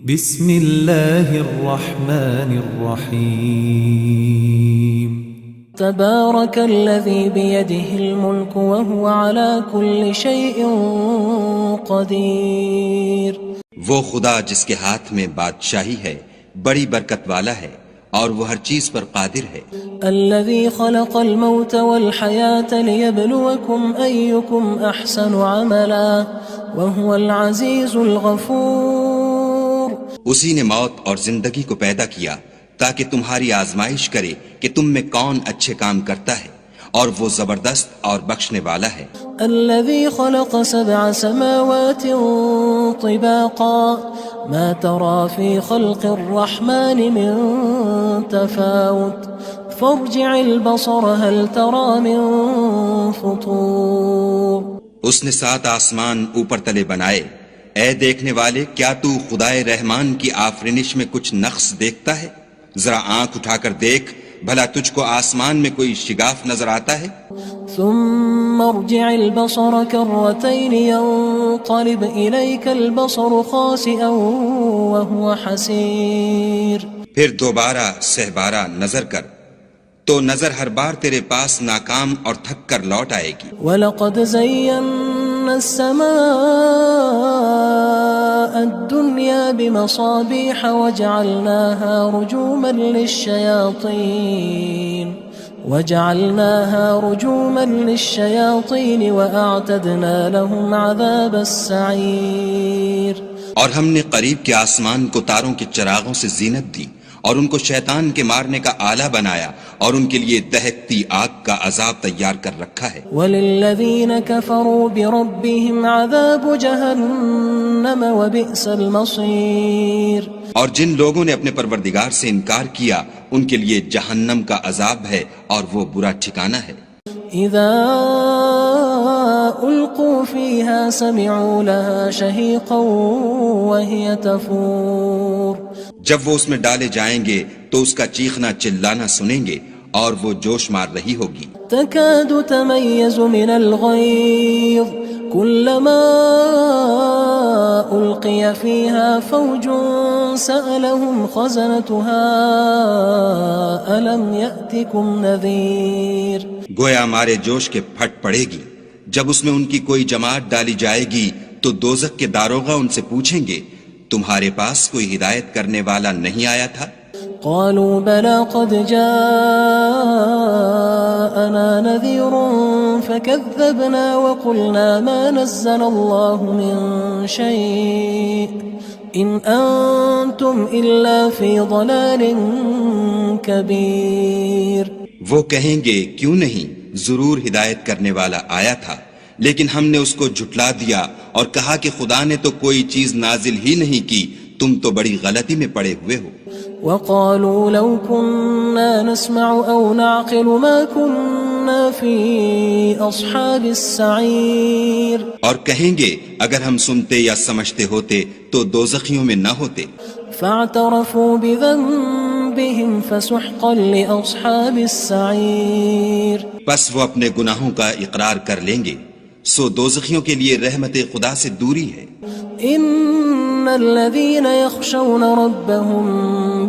بسم اللہ الرحمن الرحیم تبارك الذي بيده الملك وهو على كل شيء قدير. وہ خدا جس کے ہاتھ میں بادشاہی ہے بڑی برکت والا ہے اور وہ ہر چیز پر قادر ہے. الذي خلق الموت والحياة ليبلوكم أيكم أحسن عملا وهو العزيز الغفور. اسی نے موت اور زندگی کو پیدا کیا تاکہ تمہاری آزمائش کرے کہ تم میں کون اچھے کام کرتا ہے اور وہ زبردست اور بخشنے والا ہے. الذي خلق 7 سماوات طباقا ما ترى في خلق الرحمن من تفاوت فارجع البصر هل ترى من فطور. اس نے 7 آسمان اوپر تلے بنائے. اے دیکھنے والے کیا تو خدائے رحمان کی آفرینش میں کچھ نقص دیکھتا ہے؟ ذرا آنکھ اٹھا کر دیکھ بھلا تجھ کو آسمان میں کوئی شگاف نظر آتا ہے؟ ثم ارجع البصر كرتين ينقلب إليك البصر خاسئا وهو حسير. پھر دوبارہ سہبارہ نظر کر تو نظر ہر بار تیرے پاس ناکام اور تھک کر لوٹ آئے گی. وَلَقَدْ زَيَّنَّا السَّمَاءَ الدُّنْيَا بِمَصَابِيحَ وَجَعَلْنَاهَا رُجُومًا لِلشَّيَاطِينِ وَأَعْتَدْنَا لَهُمْ عَذَابَ السَّعِيرِ. اور ہم نے قریب کے آسمان کو تاروں کے چراغوں سے زینت دی اور ان کو شیطان کے مارنے کا آلہ بنایا اور ان کے لیے دہکتی آگ کا عذاب تیار کر رکھا ہے. وَلِلَّذِينَ كَفَرُوا بِرَبِّهِمْ عَذَابُ جَهَنَّمَ وَبِئْسَ الْمَصِيرُ. اور جن لوگوں نے اپنے پروردگار سے انکار کیا ان کے لیے جہنم کا عذاب ہے اور وہ برا ٹھکانہ ہے. اذا القوا فيها سمعوا لها شهيقا وهي تفور. جب وہ اس میں ڈالے جائیں گے تو اس کا چیخنا چلانا سنیں گے اور وہ جوش مار رہی ہوگی. تكاد تميز من الغيظ كلما ألقي فيها فوج سألهم خزنتها ألم يأتكم نذير. گویا مارے جوش کے پھٹ پڑے گی. جب اس میں ان کی کوئی جماعت ڈالی جائے گی تو دوزخ کے داروغہ ان سے پوچھیں گے تمہارے پاس کوئی ہدایت کرنے والا نہیں آیا تھا؟ قالوا بلى قد جاءنا نذير فكذبنا وقلنا ما نزل الله من شيء إن أنتم إلا في ضلال كبير. وہ کہیں گے کیوں نہیں، ضرور ہدایت کرنے والا آیا تھا لیکن ہم نے اس کو جھٹلا دیا اور کہا کہ خدا نے تو کوئی چیز نازل ہی نہیں کی، تم تو بڑی غلطی میں پڑے ہوئے ہو. وقالوا لو كنا نسمع أو نعقل ما كنا في أصحاب السعير. اور کہیں گے اگر ہم سنتے یا سمجھتے ہوتے تو دوزخیوں میں نہ ہوتے. فاعترفوا بذنبهم فسحقا لأصحاب السعير. پس وہ اپنے گناہوں کا اقرار کر لیں گے سو دوزخیوں کے لیے رحمت خدا سے دوری ہے. ان الذين يخشون ربهم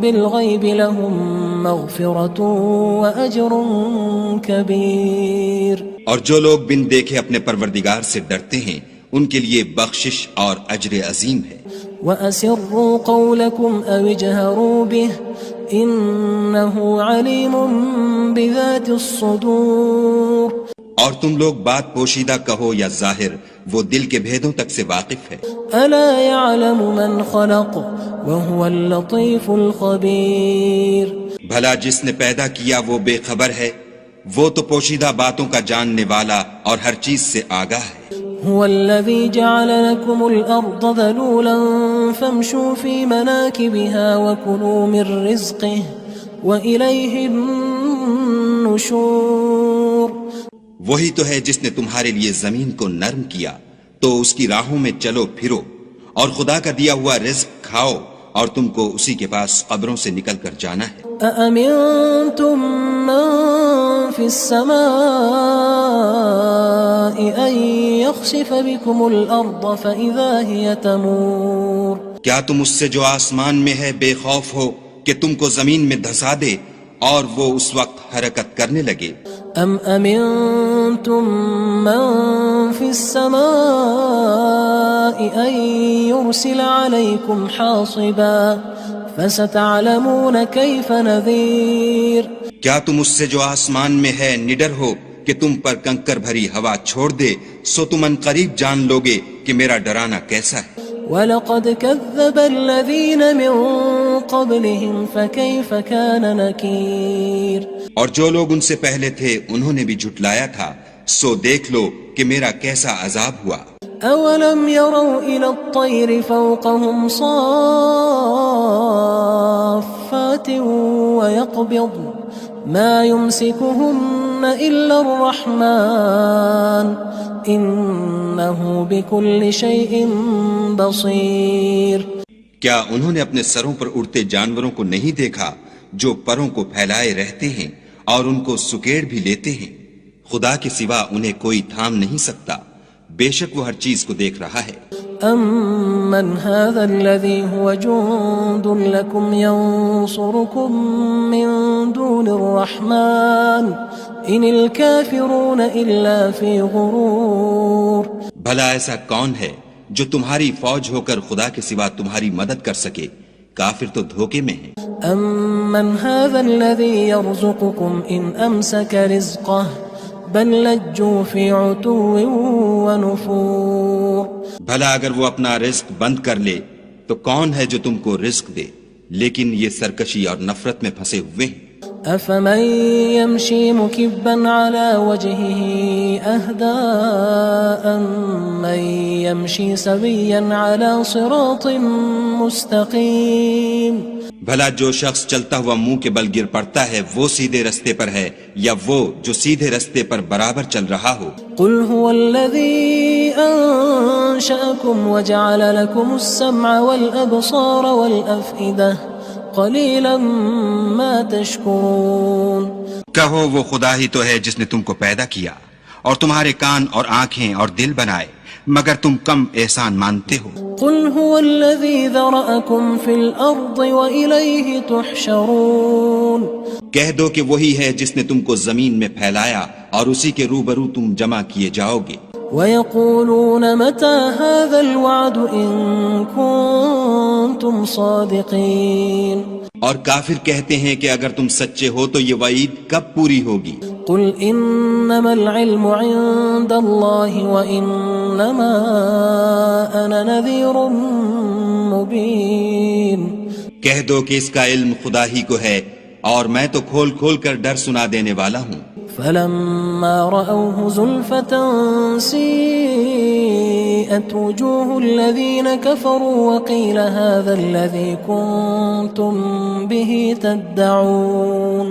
بالغيب لهم مغفرة وأجر كبير. اور جو لوگ بن دیکھے اپنے پروردگار سے ڈرتے ہیں ان کے لیے بخشش اور اجر عظیم ہے. وَأَسِرُّوا قَوْلَكُمْ أَوِ اجْهَرُوا بِهِ إِنَّهُ عَلِيمٌ بِذَاتِ الصُّدُورِ. اور تم لوگ بات پوشیدہ کہو یا ظاہر وہ دل کے بھیدوں تک سے واقف ہے. أَلَا يَعْلَمُ مَنْ خَلَقَ وَهُوَ اللَّطِيفُ الْخَبِيرُ. بھلا جس نے پیدا کیا وہ بے خبر ہے، وہ تو پوشیدہ باتوں کا جاننے والا اور ہر چیز سے آگاہ ہے. هو الذي جعل لكم الأرض ذلولا فامشوا في مناكبها وكلوا من رزقه وإليه النشور. وہی تو ہے جس نے تمہارے لیے زمین کو نرم کیا تو اس کی راہوں میں چلو پھرو اور خدا کا دیا ہوا رزق کھاؤ اور تم کو اسی کے پاس قبروں سے نکل کر جانا ہے. أأمنتم من في السماء أن يخسف بكم الأرض فإذا هي تمور. کیا تم اس سے جو آسمان میں ہے بے خوف ہو کہ تم کو زمین میں دھسا دے اور وہ اس وقت حرکت کرنے لگے؟ ام امنتم من في السماء ان يرسل عليكم حاصبا فستعلمون كيف نذير کیا تم اس سے جو آسمان میں ہے نڈر ہو کہ تم پر کنکر بھری ہوا چھوڑ دے، سو تم ان قریب جان لوگے کہ میرا ڈرانا کیسا ہے۔ وَلَقَدْ كَذَّبَ الَّذِينَ مِن قَبْلِهِمْ فَكَيْفَ كَانَ نَكِيرٌ اور جو لوگ ان سے پہلے تھے انہوں نے بھی جھٹلایا تھا، سو دیکھ لو کہ میرا کیسا عذاب ہوا۔ أَوَلَمْ يَرَوْا إِلَى الطَّيْرِ فَوْقَهُمْ صَافَّاتٍ وَيَقْبِضْنَ مَا يُمْسِكُهُنَّ إِلَّا الرَّحْمَنُ إِنَّهُ بِكُلِّ شَيْءٍ بَصِيرٌ کیا انہوں نے اپنے سروں پر اڑتے جانوروں کو نہیں دیکھا جو پروں کو پھیلائے رہتے ہیں اور ان کو سکیڑ بھی لیتے ہیں؟ خدا کے سوا انہیں کوئی تھام نہیں سکتا، بے شک وہ ہر چیز کو دیکھ رہا ہے۔ أَمَّنْ هَذَا الَّذِي هُوَ جُندٌ لَكُمْ يَنصُرُكُم مِّن دُونِ الرَّحْمَنِ إِنِ الْكَافِرُونَ إِلَّا فِي غُرُورٍ بھلا ایسا کون ہے جو تمہاری فوج ہو کر خدا کے سوا تمہاری مدد کر سکے؟ کافر تو دھوکے میں ہیں۔ أَمَّنْ هَذَا الَّذِي يَرْزُقُكُمْ إِنْ أَمْسَكَ رِزْقَهُ بَلْ لَجُّوا فِي عُتُوٍّ وَنُفُورٍ بھلا اگر وہ اپنا رزق بند کر لے تو کون ہے جو تم کو رزق دے؟ لیکن یہ سرکشی اور نفرت میں پھنسے ہوئے ہیں۔ أَفَمَن يَمْشِي مُكِبًّا عَلَى وَجْهِهِ أَهْدَىٰ أَمَّن يَمْشِي سَوِيًّا عَلَى صِرَاطٍ مُّسْتَقِيمٍ بھلا جو شخص چلتا ہوا منہ کے بل گر پڑتا ہے وہ سیدھے رستے پر ہے یا وہ جو سیدھے رستے پر برابر چل رہا ہو؟ قُلْ هُوَ الَّذِي أَنشَأَكُمْ وَجَعَلَ لَكُمُ السَّمْعَ وَالْأَبْصَارَ وَالْأَفْئِدَةَ قَلِيلًا مَا تَشْكُرُونَ کہو وہ خدا ہی تو ہے جس نے تم کو پیدا کیا اور تمہارے کان اور آنکھیں اور دل بنائے، مگر تم کم احسان مانتے ہو۔ قُلْ هُوَ الَّذِي ذَرَأَكُمْ فِي الْأَرْضِ وَإِلَيْهِ تُحْشَرُونَ کہہ دو کہ وہی ہے جس نے تم کو زمین میں پھیلایا اور اسی کے روبرو تم جمع کیے جاؤ گے۔ وَيَقُولُونَ مَتَى هَذَا الْوَعْدُ إِن كُنتُمْ صَادِقِينَ اور کافر کہتے ہیں کہ اگر تم سچے ہو تو یہ وعید کب پوری ہوگی؟ قُلْ إِنَّمَا الْعِلْمُ عِندَ اللَّهِ وَإِنَّمَا أَنَا نَذِيرٌ مُّبِينٌ کہہ دو کہ اس کا علم خدا ہی کو ہے اور میں تو کھول کھول کر ڈر سنا دینے والا ہوں۔ فَلَمَّا رَأَوْهُ زُلْفَةً سِيئَتْ وُجُوهُ الَّذِينَ كَفَرُوا وَقِيلَ هَذَا الَّذِي كُنتُم بِهِ تَدَّعُونَ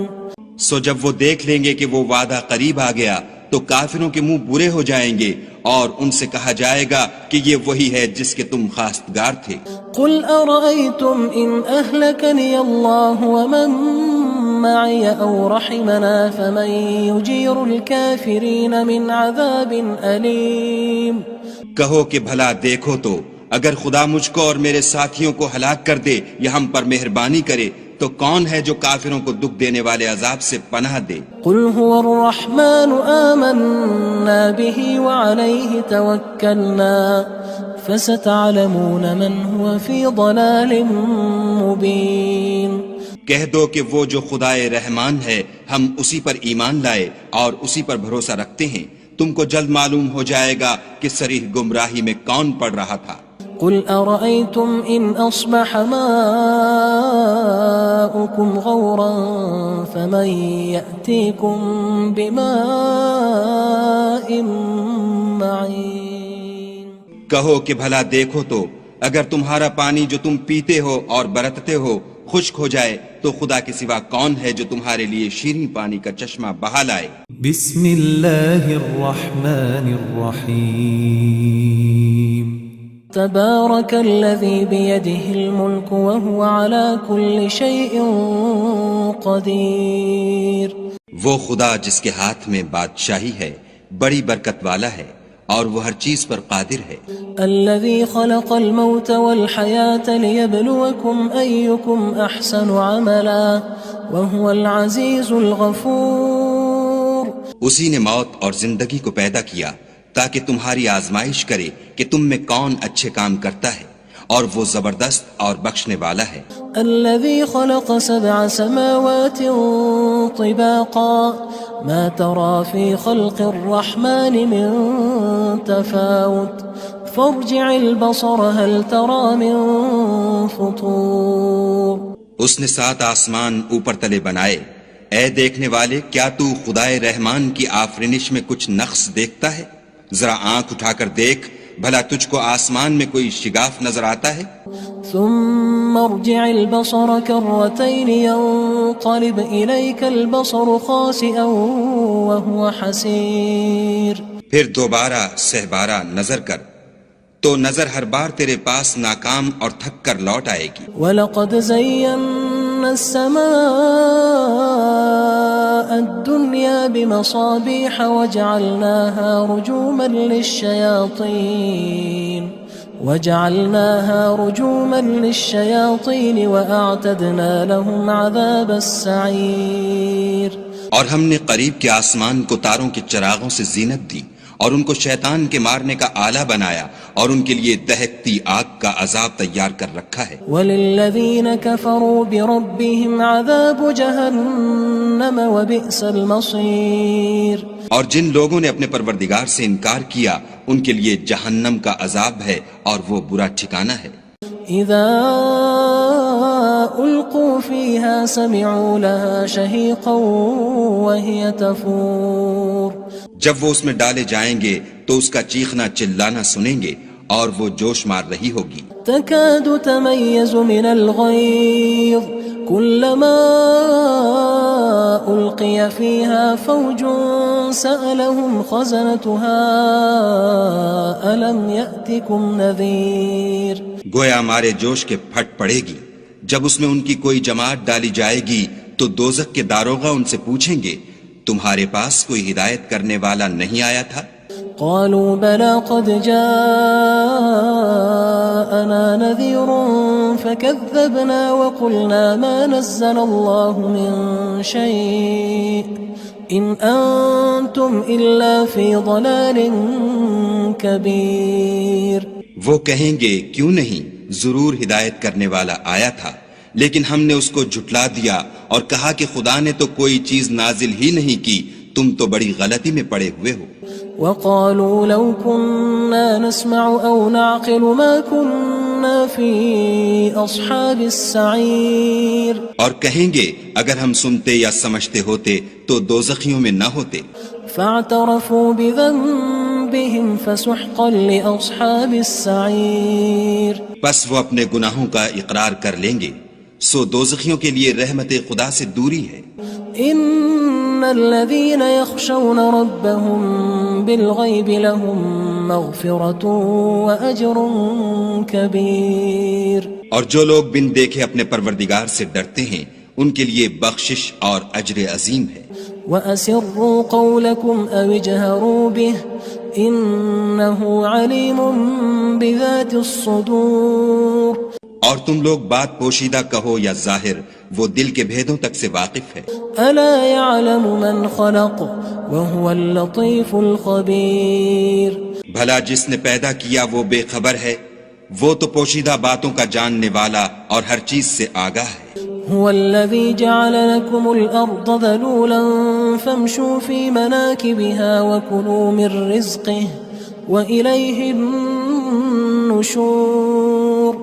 سو جب وہ دیکھ لیں گے کہ وہ وعدہ قریب آ گیا تو کافروں کے منہ برے ہو جائیں گے اور ان سے کہا جائے گا کہ یہ وہی ہے جس کے تم خواستگار تھے۔ قُلْ أَرَأَيْتُمْ إِنْ أَهْلَكَنِيَ اللَّهُ وَمَن مَّعِيَ أَوْ رَحِمَنَا فَمَن يُجِيرُ الْكَافِرِينَ مِنْ عَذَابٍ أَلِيمٍ کہو کہ بھلا دیکھو تو اگر خدا مجھ کو اور میرے ساتھیوں کو ہلاک کر دے یا ہم پر مہربانی کرے تو کون ہے جو کافروں کو دکھ دینے والے عذاب سے پناہ دے؟ قُلْ هُوَ الرَّحْمَنُ آمَنَّا بِهِ وَعَلَيْهِ تَوَكَّلْنَا فَسَتَعْلَمُونَ مَنْ هُوَ فِي ضَلَالٍ مُّبِينٍ کہہ دو کہ وہ جو خدائے رحمان ہے ہم اسی پر ایمان لائے اور اسی پر بھروسہ رکھتے ہیں، تم کو جلد معلوم ہو جائے گا کہ صریح گمراہی میں کون پڑ رہا تھا۔ قُلْ أَرَأَيْتُمْ إِنْ أَصْبَحَ مَاؤُكُمْ غَوْرًا فَمَن يَأْتِيكُم بِمَاءٍ مَّعِينٍ کہو کہ بھلا دیکھو تو اگر تمہارا پانی جو تم پیتے ہو اور برتتے ہو خشک ہو جائے تو خدا کے سوا کون ہے جو تمہارے لیے شیریں پانی کا چشمہ بہا لائے؟ بسم اللہ الرحمن الرحیم تبارك الذي بيده الملك وهو على كل شيء قدير وہ خدا جس کے ہاتھ میں بادشاہی ہے بڑی برکت والا ہے اور وہ ہر چیز پر قادر ہے. الذي خلق الموت والحياة ليبلوكم أيكم أحسن عملا وهو العزيز الغفور. اسی نے موت اور زندگی کو پیدا کیا تاکہ تمہاری آزمائش کرے کہ تم میں کون اچھے کام کرتا ہے، اور وہ زبردست اور بخشنے والا ہے. الذي خلق 7 سماوات طباقا ما ترى في خلق الرحمن من تفاوت فارجع البصر هل ترى من فطور. اس نے 7 آسمان اوپر تلے بنائے. اے دیکھنے والے، کیا تو خدائے رحمان کی آفرینش میں کچھ نقص دیکھتا ہے؟ ذرا آنکھ اٹھا کر دیکھ، بھلا تجھ کو آسمان میں کوئی شگاف نظر آتا ہے؟ ثم ارجع البصر كرتين ينقلب إليك البصر خاسئا وهو حسير. پھر دوبارہ سہبارہ نظر کر تو نظر ہر بار تیرے پاس ناکام اور تھک کر لوٹ آئے گی. وَلَقَدْ زَيَّنَّا السَّمَاءَ الدُّنْيَا بِمَصَابِيحَ وَجَعَلْنَاهَا رُجُومًا لِلشَّيَاطِينِ وَأَعْتَدْنَا لَهُمْ عَذَابَ السَّعِيرِ. اور ہم نے قریب کے آسمان کو تاروں کے چراغوں سے زینت دی اور ان کو شیطان کے مارنے کا آلہ بنایا اور ان کے لیے دہکتی آگ کا عذاب تیار کر رکھا ہے. وَلِلَّذِينَ كَفَرُوا بِرَبِّهِمْ عَذَابُ جَهَنَّمَ وَبِئْسَ الْمَصِيرُ. اور جن لوگوں نے اپنے پروردگار سے انکار کیا ان کے لیے جہنم کا عذاب ہے اور وہ برا ٹھکانہ ہے. اذا القوا فيها سمعوا لها شهيقا وهي تفور. جب وہ اس میں ڈالے جائیں گے تو اس کا چیخنا چلانا سنیں گے اور وہ جوش مار رہی ہوگی. تكاد تميز من الغيظ كلما ألقي فيها فوج سألهم خزنتها ألم يأتكم نذير. گویا ہمارے جوش کے پھٹ پڑے گی. جب اس میں ان کی کوئی جماعت ڈالی جائے گی تو دوزخ کے داروغہ ان سے پوچھیں گے تمہارے پاس کوئی ہدایت کرنے والا نہیں آیا تھا؟ قالوا بلى قد جاءنا نذير فكذبنا وقلنا ما نزل الله من شيء إن أنتم إلا في ضلال كبير. وہ کہیں گے کیوں نہیں، ضرور ہدایت کرنے والا آیا تھا، لیکن ہم نے اس کو جھٹلا دیا اور کہا کہ خدا نے تو کوئی چیز نازل ہی نہیں کی، تم تو بڑی غلطی میں پڑے ہوئے ہو. وقالوا لو كنا نسمع أو نعقل ما كنا في أصحاب السعير. اور کہیں گے اگر ہم سنتے یا سمجھتے ہوتے تو دوزخیوں میں نہ ہوتے. فاعترفوا بذنبهم فسحقا لأصحاب السعير. بس وہ اپنے گناہوں کا اقرار کر لیں گے، سو دوزخیوں کے لیے رحمت خدا سے دوری ہے. ان الذين يخشون ربهم بالغيب لهم مغفرة واجر كبير. اور جو لوگ بن دیکھے اپنے پروردگار سے ڈرتے ہیں ان کے لیے بخشش اور اجر عظیم ہے. واسروا قولكم او اجهروا به انه عليم بذات الصدور. اور تم لوگ بات پوشیدہ کہو یا ظاہر، وہ دل کے بھیدوں تک سے واقف ہے. الا يعلم من خلق وهو اللطيف الخبير. بھلا جس نے پیدا کیا وہ بے خبر ہے، وہ تو پوشیدہ باتوں کا جاننے والا اور ہر چیز سے آگاہ ہے. هو الذي جعل لكم الأرض ذلولا فامشوا في مناكبها وكلوا من رزقه وإليه النشور.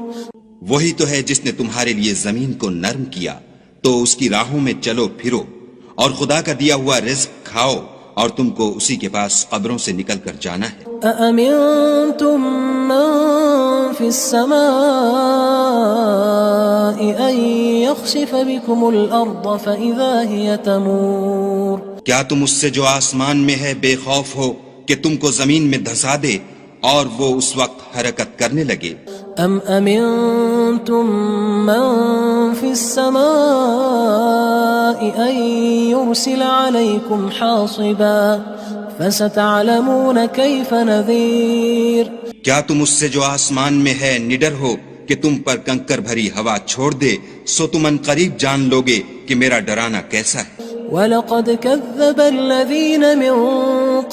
وہی تو ہے جس نے تمہارے لیے زمین کو نرم کیا تو اس کی راہوں میں چلو پھرو اور خدا کا دیا ہوا رزق کھاؤ اور تم کو اسی کے پاس قبروں سے نکل کر جانا ہے. أأمنتم من في السماء أن يخسف بكم الأرض فإذا هي تمور. کیا تم اس سے جو آسمان میں ہے بے خوف ہو کہ تم کو زمین میں دھسا دے اور وہ اس وقت حرکت کرنے لگے؟ ام امنتم من في السماء ان يرسل عليكم حاصبا فستعلمون كيف نذير کیا تم اس سے جو آسمان میں ہے نڈر ہو کہ تم پر کنکر بھری ہوا چھوڑ دے، سو تم ان قریب جان لوگے کہ میرا ڈرانا کیسا ہے۔ وَلَقَدْ كَذَّبَ الَّذِينَ مِن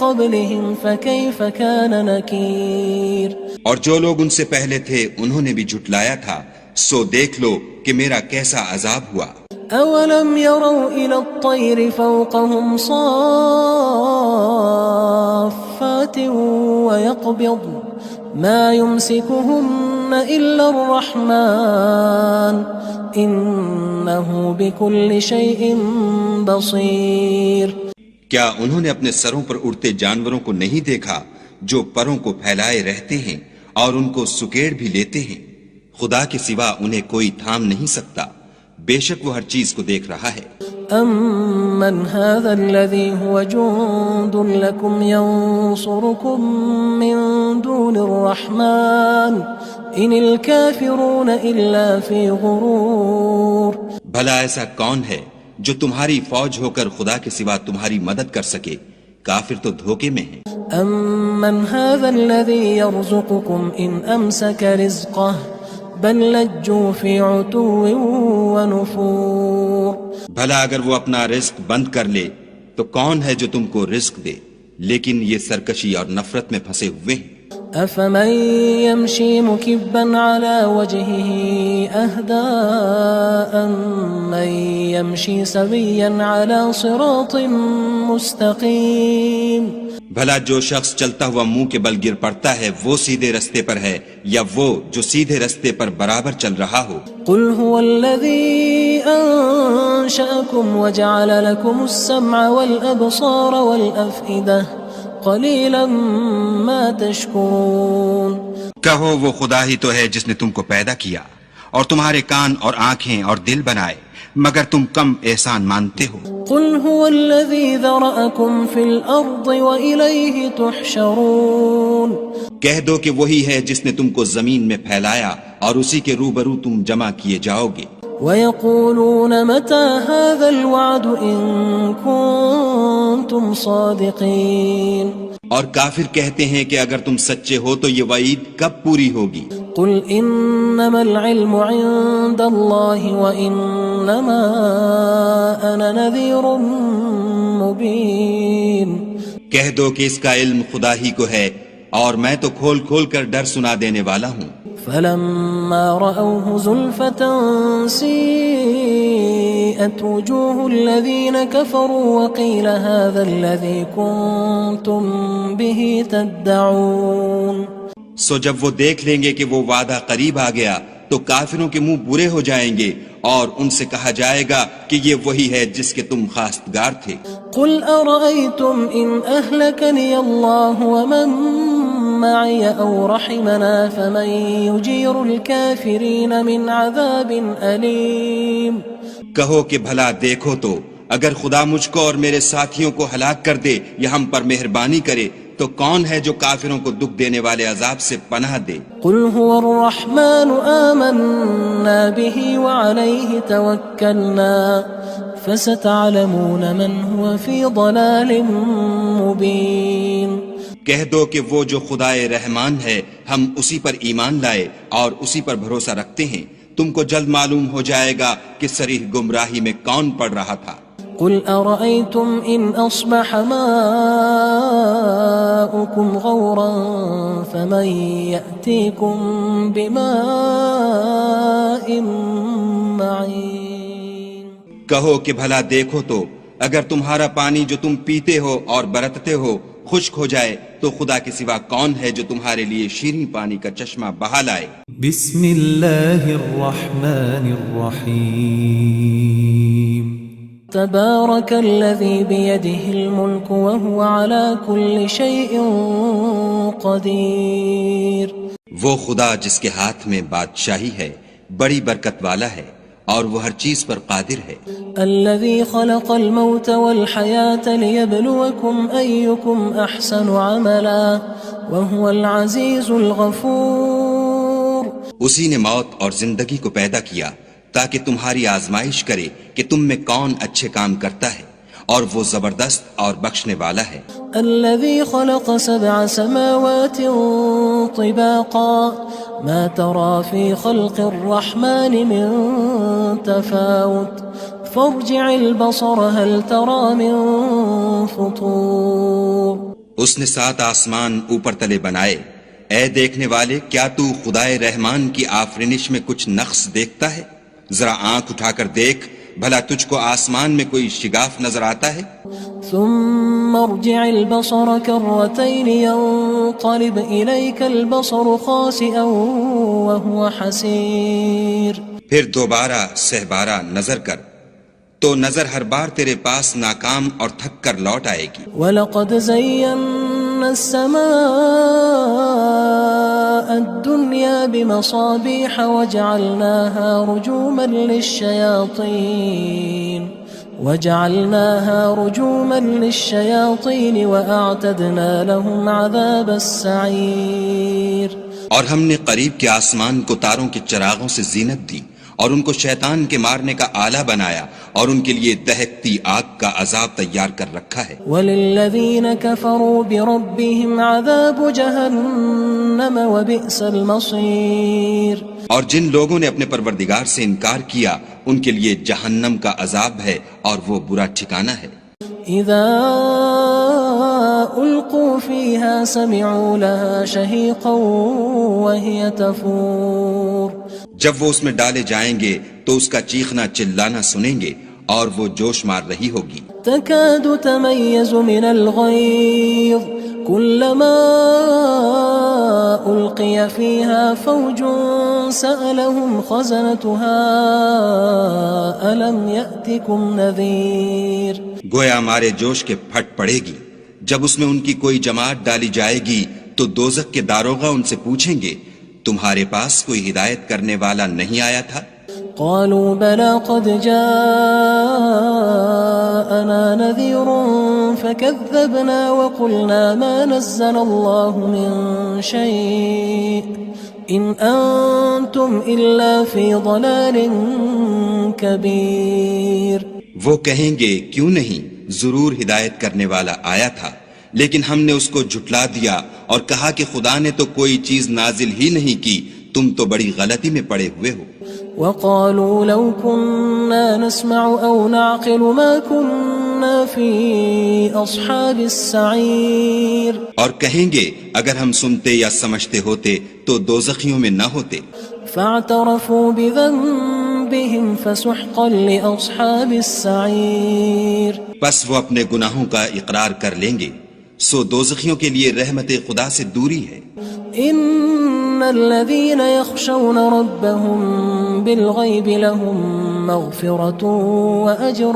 قَبْلِهِمْ فَكَيْفَ كَانَ نَكِيرٌ اور جو لوگ ان سے پہلے تھے انہوں نے بھی جھٹلایا تھا، سو دیکھ لو کہ میرا کیسا عذاب ہوا۔ أَوَلَمْ يَرَوْا إِلَى الطَّيْرِ فَوْقَهُمْ صَافَّاتٍ وَيَقْبِضْنَ مَا يُمْسِكُهُنَّ إِلَّا الرَّحْمَنُ إِنَّهُ بِكُلِّ شَيْءٍ بَصِيرٌ کیا انہوں نے اپنے سروں پر اڑتے جانوروں کو نہیں دیکھا جو پروں کو پھیلائے رہتے ہیں اور ان کو سکیڑ بھی لیتے ہیں؟ خدا کے سوا انہیں کوئی تھام نہیں سکتا، بے شک وہ ہر چیز کو دیکھ رہا ہے۔ أَمَّنْ هَذَا الَّذِي هُوَ جُندٌ لَكُمْ يَنصُرُكُم مِّن دُونِ الرَّحْمَنِ إِنِ الْكَافِرُونَ إِلَّا فِي غُرُورٍ بھلا ایسا کون ہے جو تمہاری فوج ہو کر خدا کے سوا تمہاری مدد کر سکے؟ کافر تو دھوکے میں ہیں۔ أَمَّنْ هَذَا الَّذِي يَرْزُقُكُمْ إِنْ أَمْسَكَ رِزْقَهُ بَل لَجُّوا فِي عُتُوٍّ وَنُفُورٍ بھلا اگر وہ اپنا رزق بند کر لے تو کون ہے جو تم کو رزق دے؟ لیکن یہ سرکشی اور نفرت میں پھنسے ہوئے ہیں۔ أَفَمَن يَمْشِي مُكِبًّا عَلَى وَجْهِهِ أَهْدَىٰ أَمَّن يَمْشِي سَوِيًّا عَلَى صِرَاطٍ مُّسْتَقِيمٍ بھلا جو شخص چلتا ہوا منہ کے بل گر پڑتا ہے وہ سیدھے رستے پر ہے یا وہ جو سیدھے رستے پر برابر چل رہا ہو؟ قُلْ هُوَ الَّذِي أَنشَأَكُمْ وَجَعَلَ لَكُمُ السَّمْعَ وَالْأَبْصَارَ وَالْأَفْئِدَةَ قَلِيلًا مَا تَشْكُرُونَ کہو وہ خدا ہی تو ہے جس نے تم کو پیدا کیا اور تمہارے کان اور آنکھیں اور دل بنائے، مگر تم کم احسان مانتے ہو۔ قُلْ هُوَ الَّذِي ذَرَأَكُمْ فِي الْأَرْضِ وَإِلَيْهِ تُحْشَرُونَ کہہ دو کہ وہی ہے جس نے تم کو زمین میں پھیلایا اور اسی کے روبرو تم جمع کیے جاؤ گے۔ وَيَقُولُونَ مَتَى هَذَا الْوَعْدُ إِن كُنتُمْ صَادِقِينَ اور کافر کہتے ہیں کہ اگر تم سچے ہو تو یہ وعید کب پوری ہوگی؟ قُلْ إِنَّمَا الْعِلْمُ عِندَ اللَّهِ وَإِنَّمَا أَنَا نَذِيرٌ مُّبِينٌ کہہ دو کہ اس کا علم خدا ہی کو ہے اور میں تو کھول کھول کر ڈر سنا دینے والا ہوں۔ فَلَمَّا رَأَوْهُ زُلْفَةً سِيئَتْ وُجُوهُ الَّذِينَ كَفَرُوا وَقِيلَ هَذَا الَّذِي كُنتُم بِهِ تَدَّعُونَ سو جب وہ دیکھ لیں گے کہ وہ وعدہ قریب آ گیا تو کافروں کے منہ برے ہو جائیں گے اور ان سے کہا جائے گا کہ یہ وہی ہے جس کے تم خواستگار تھے۔ قُلْ أَرَأَيْتُمْ إِنْ أَهْلَكَنِيَ اللَّهُ وَمَن مَّعِيَ أَوْ رَحِمَنَا فَمَن يُجِيرُ الْكَافِرِينَ مِنْ عَذَابٍ أَلِيمٍ کہو کہ بھلا دیکھو تو اگر خدا مجھ کو اور میرے ساتھیوں کو ہلاک کر دے یا ہم پر مہربانی کرے تو کون ہے جو کافروں کو دکھ دینے والے عذاب سے پناہ دے؟ قُلْ هُوَ الرَّحْمَنُ آمَنَّا بِهِ وَعَلَيْهِ تَوَكَّلْنَا فَسَتَعْلَمُونَ مَنْ هُوَ فِي ضَلَالٍ مُّبِينٍ کہہ دو کہ وہ جو خدائے رحمان ہے ہم اسی پر ایمان لائے اور اسی پر بھروسہ رکھتے ہیں، تم کو جلد معلوم ہو جائے گا کہ صریح گمراہی میں کون پڑ رہا تھا۔ قُلْ أَرَأَيْتُمْ إِنْ أَصْبَحَ مَاؤُكُمْ غَوْرًا فَمَن يَأْتِيكُم بِمَاءٍ مَّعِينٍ کہو کہ بھلا دیکھو تو اگر تمہارا پانی جو تم پیتے ہو اور برتتے ہو خشک ہو جائے تو خدا کے سوا کون ہے جو تمہارے لیے شیریں پانی کا چشمہ بہا لائے؟ بسم اللہ الرحمن الرحیم تبارك الذي بيده الملك وهو على كل شيء قدير وہ خدا جس کے ہاتھ میں بادشاہی ہے بڑی برکت والا ہے اور وہ ہر چیز پر قادر ہے۔ الذي خلق الموت والحياة ليبلوكم أيكم أحسن عملا وهو العزيز الغفور اسی نے موت اور زندگی کو پیدا کیا تاکہ تمہاری آزمائش کرے کہ تم میں کون اچھے کام کرتا ہے، اور وہ زبردست اور بخشنے والا ہے۔ الذي خلق 7 سماوات طباقا ما ترى في خلق الرحمن من تفاوت فارجع البصر هل ترى من فطور۔ اس نے 7 آسمان اوپر تلے بنائے، اے دیکھنے والے کیا تو خدائے رحمان کی آفرینش میں کچھ نقص دیکھتا ہے؟ ذرا آنکھ اٹھا کر دیکھ، بھلا تجھ کو آسمان میں کوئی شگاف نظر آتا ہے؟ ثم ارجع البصر كرتين ينقلب إليك البصر خاسئا وهو حسير۔ پھر دوبارہ سہبارہ نظر کر تو نظر ہر بار تیرے پاس ناکام اور تھک کر لوٹ آئے گی۔ وَلَقَدْ زَيَّنَّا السَّمَاءَ الدُّنْيَا بِمَصَابِيحَ وَجَعَلْنَاهَا رُجُومًا لِلشَّيَاطِينِ وَأَعْتَدْنَا لَهُمْ عَذَابَ السَّعِيرِ۔ اور ہم نے قریب کے آسمان کو تاروں کے چراغوں سے زینت دی اور ان کو شیطان کے مارنے کا آلہ بنایا اور ان کے لیے دہکتی آگ کا عذاب تیار کر رکھا ہے۔ وَلِلَّذِينَ كَفَرُوا بِرَبِّهِمْ عَذَابُ جَهَنَّمَ وَبِئْسَ الْمَصِيرُ۔ اور جن لوگوں نے اپنے پروردگار سے انکار کیا ان کے لیے جہنم کا عذاب ہے اور وہ برا ٹھکانہ ہے۔ اذا القوا فيها سمعوا لها شهيقا وهي تفور۔ جب وہ اس میں ڈالے جائیں گے تو اس کا چیخنا چلانا سنیں گے اور وہ جوش مار رہی ہوگی۔ تكاد تميز من الغيظ كلما ألقي فيها فوج سألهم خزنتها ألم يأتكم نذير۔ گویا ہمارے جوش کے پھٹ پڑے گی جب اس میں ان کی کوئی جماعت ڈالی جائے گی تو دوزخ کے داروغہ ان سے پوچھیں گے تمہارے پاس کوئی ہدایت کرنے والا نہیں آیا تھا؟ قالوا بلى قد جاءنا نذير فكذبنا وقلنا ما نزل الله من شيء إن أنتم إلا في ضلال كبير۔ وہ کہیں گے کیوں نہیں، ضرور ہدایت کرنے والا آیا تھا، لیکن ہم نے اس کو جھٹلا دیا اور کہا کہ خدا نے تو کوئی چیز نازل ہی نہیں کی، تم تو بڑی غلطی میں پڑے ہوئے ہو۔ وقالوا لو كنا نسمع أو نعقل ما كنا في أصحاب السعير۔ اور کہیں گے اگر ہم سنتے یا سمجھتے ہوتے تو دوزخیوں میں نہ ہوتے۔ فاعترفوا بذنبهم فسحقا لأصحاب السعير۔ پس وہ اپنے گناہوں کا اقرار کر لیں گے، سو دوزخیوں کے لیے رحمت خدا سے دوری ہے۔ ان الذين يخشون ربهم بالغيب لهم مغفرة واجر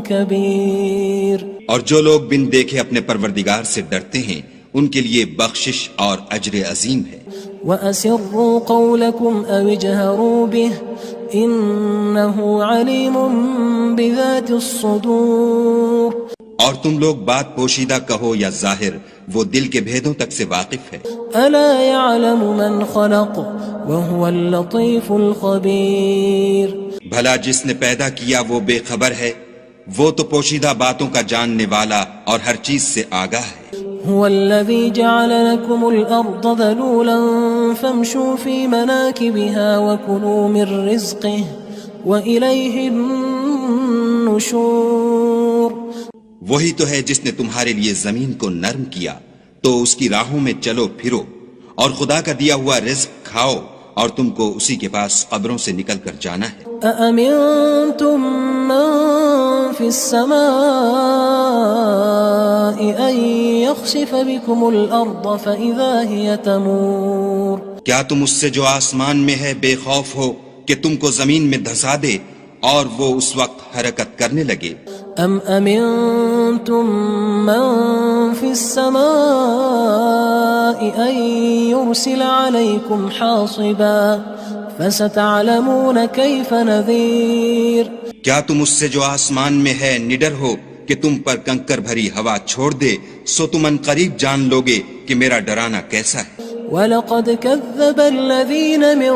كبير۔ اور جو لوگ بن دیکھے اپنے پروردگار سے ڈرتے ہیں ان کے لیے بخشش اور اجر عظیم ہے۔ وَأَسِرُّوا قَوْلَكُمْ أَوِ اجْهَرُوا بِهِ إِنَّهُ عَلِيمٌ بِذَاتِ الصُّدُورِ۔ اور تم لوگ بات پوشیدہ کہو یا ظاہر، وہ دل کے بھیدوں تک سے واقف ہے۔ أَلَا يَعْلَمُ مَنْ خَلَقَ وَهُوَ اللَّطِيفُ الْخَبِيرُ۔ بھلا جس نے پیدا کیا وہ بے خبر ہے، وہ تو پوشیدہ باتوں کا جاننے والا اور ہر چیز سے آگاہ ہے۔ هو الذي جعل لكم الأرض ذلولا فامشوا في مناكبها وكلوا من رزقه وإليه النشور۔ وہی تو ہے جس نے تمہارے لیے زمین کو نرم کیا تو اس کی راہوں میں چلو پھرو اور خدا کا دیا ہوا رزق کھاؤ اور تم کو اسی کے پاس قبروں سے نکل کر جانا ہے۔ أأمنتم من في السماء أن يخسف بكم الأرض فإذا هي تمور۔ کیا تم اس سے جو آسمان میں ہے بے خوف ہو کہ تم کو زمین میں دھسا دے اور وہ اس وقت حرکت کرنے لگے؟ ام امنتم من في السماء ان يرسل عليكم حاصبا فستعلمون كيف نذير۔ کیا تم اس سے جو آسمان میں ہے نڈر ہو کہ تم پر کنکر بھری ہوا چھوڑ دے، سو تم ان قریب جان لوگے کہ میرا ڈرانا کیسا ہے۔ وَلَقَدْ كَذَّبَ الَّذِينَ مِن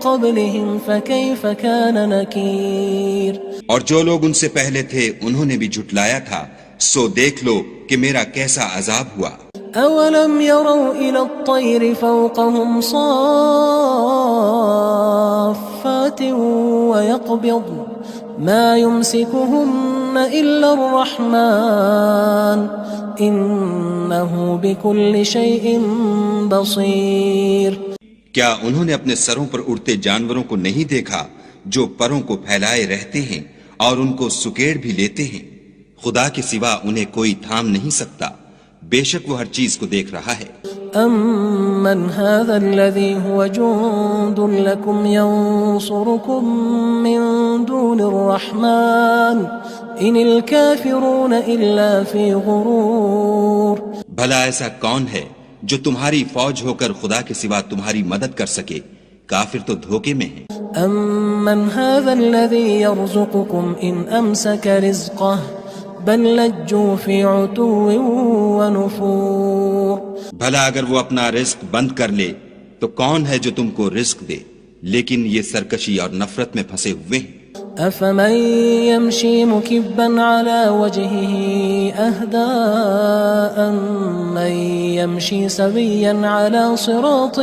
قبلهم فكيف كان نكير اور جو لوگ ان سے پہلے تھے انہوں نے بھی جھٹلایا تھا، سو دیکھ لو کہ میرا کیسا عذاب ہوا۔ أولم يروا إلى الطير فوقهم صافات ويقبض ما يمسكهن إلا الرحمن إنه بكل شيء بصير۔ کیا انہوں نے اپنے سروں پر اڑتے جانوروں کو نہیں دیکھا جو پروں کو پھیلائے رہتے ہیں اور ان کو سکیڑ بھی لیتے ہیں؟ خدا کے سوا انہیں کوئی تھام نہیں سکتا، بے شک وہ ہر چیز کو دیکھ رہا ہے۔ أَمَّنْ هَذَا الَّذِي هُوَ جُندٌ لَكُمْ يَنصُرُكُم مِّن دُونِ الرَّحْمَٰنِ إِنِ الْكَافِرُونَ إِلَّا فِي غُرُورٍ۔ بھلا ایسا کون ہے جو تمہاری فوج ہو کر خدا کے سوا تمہاری مدد کر سکے؟ کافر تو دھوکے میں ہیں۔ أَمَّنْ هَذَا الَّذِي يَرْزُقُكُمْ إِنْ أَمْسَكَ رِزْقَهُ بل لجوا في عتو ونفور۔ بھلا اگر وہ اپنا رزق بند کر لے تو کون ہے جو تم کو رزق دے، لیکن یہ سرکشی اور نفرت میں پھنسے ہوئے ہیں۔ أفمن يمشي مكبا على وجهه أهدى أمن يمشي سويا على صراط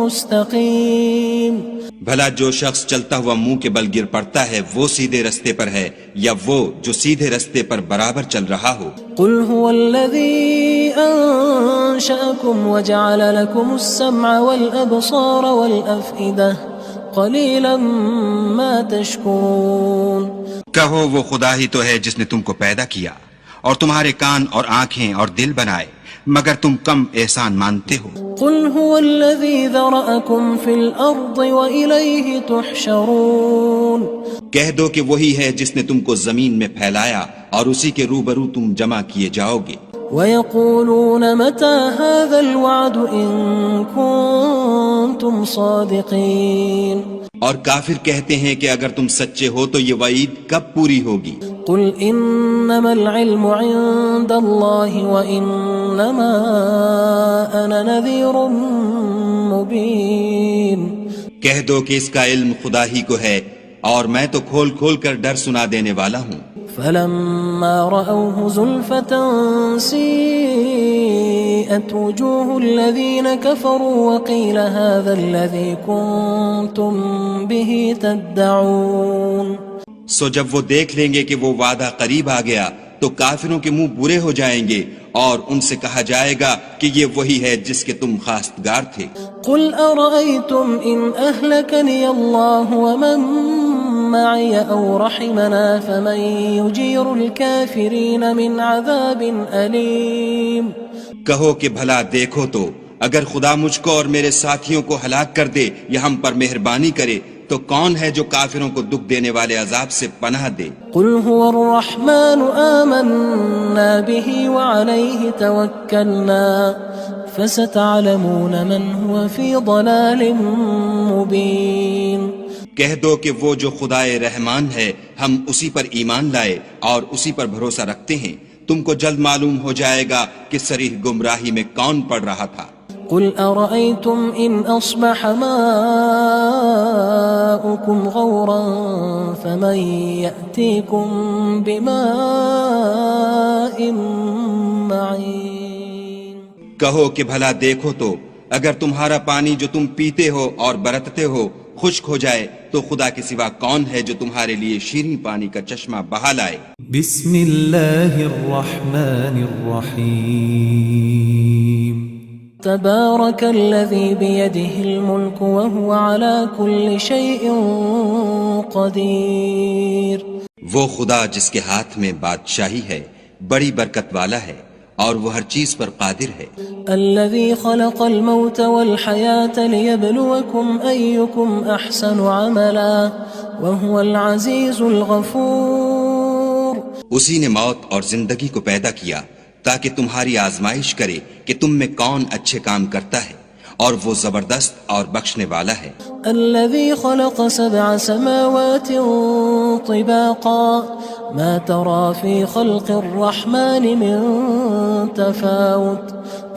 مستقيم۔ بھلا جو شخص چلتا ہوا منہ کے بل گر پڑتا ہے وہ سیدھے رستے پر ہے یا وہ جو سیدھے رستے پر برابر چل رہا ہو؟ قل هو الذي أنشأكم وجعل لكم السمع والأبصار والأفئدة قلیلا ما تشکرون۔ کہو وہ خدا ہی تو ہے جس نے تم کو پیدا کیا اور تمہارے کان اور آنکھیں اور دل بنائے، مگر تم کم احسان مانتے ہو۔ قل هو الذی ذرأکم فی الارض وإلیہ تحشرون۔ کہہ دو کہ وہی ہے جس نے تم کو زمین میں پھیلایا اور اسی کے روبرو تم جمع کیے جاؤ گے۔ وَيَقُولُونَ مَتَى هَذَا الْوَعْدُ إِن كُنتُمْ صَادِقِينَ۔ اور کافر کہتے ہیں کہ اگر تم سچے ہو تو یہ وعید کب پوری ہوگی؟ قُلْ إِنَّمَا الْعِلْمُ عِندَ اللَّهِ وَإِنَّمَا أَنَا نَذِيرٌ مُبِينٌ۔ کہہ دو کہ اس کا علم خدا ہی کو ہے اور میں تو کھول کھول کر ڈر سنا دینے والا ہوں۔ فلما رأوه زلفة سيئت وجوه الذين كفروا وقيل هذا الذي كنتم به تدعون۔ سو جب وہ دیکھ لیں گے کہ وہ وعدہ قریب آ گیا تو کافروں کے منہ برے ہو جائیں گے اور ان سے کہا جائے گا کہ یہ وہی ہے جس کے تم خواستگار تھے۔ قل أرأيتم إن أهلكني الله ومن معي أو رحمنا فمن يجير الكافرين من عذاب أليم۔ کہو کہ بھلا دیکھو تو اگر خدا مجھ کو اور میرے ساتھیوں کو ہلاک کر دے یا ہم پر مہربانی کرے تو کون ہے جو کافروں کو دکھ دینے والے عذاب سے پناہ دے؟ قل هو الرحمن آمنا به وعليه توكلنا فستعلمون من هو في ضلال مبين۔ کہہ دو کہ وہ جو خدائے رحمان ہے ہم اسی پر ایمان لائے اور اسی پر بھروسہ رکھتے ہیں، تم کو جلد معلوم ہو جائے گا کہ صریح گمراہی میں کون پڑ رہا تھا۔ قل أرأيتم إن أصبح ماؤكم غورا فمن يأتيكم بماء معين۔ کہو کہ بھلا دیکھو تو اگر تمہارا پانی جو تم پیتے ہو اور برتتے ہو خشک ہو جائے تو خدا کے سوا کون ہے جو تمہارے لیے شیریں پانی کا چشمہ بہا لائے؟ بسم اللہ الرحمن الرحیم۔ تبارك الذي بيده الملك وهو على كل شيء قدير۔ وہ خدا جس کے ہاتھ میں بادشاہی ہے بڑی برکت والا ہے اور وہ ہر چیز پر قادر ہے۔ الذي خلق الموت والحياة ليبلوكم أيكم أحسن عملا وهو العزيز الغفور۔ اسی نے موت اور زندگی کو پیدا کیا تاکہ تمہاری آزمائش کرے کہ تم میں کون اچھے کام کرتا ہے اور وہ زبردست اور بخشنے والا ہے۔ الذي خلق 7 سماوات طباقا ما ترى في خلق الرحمن من تفاوت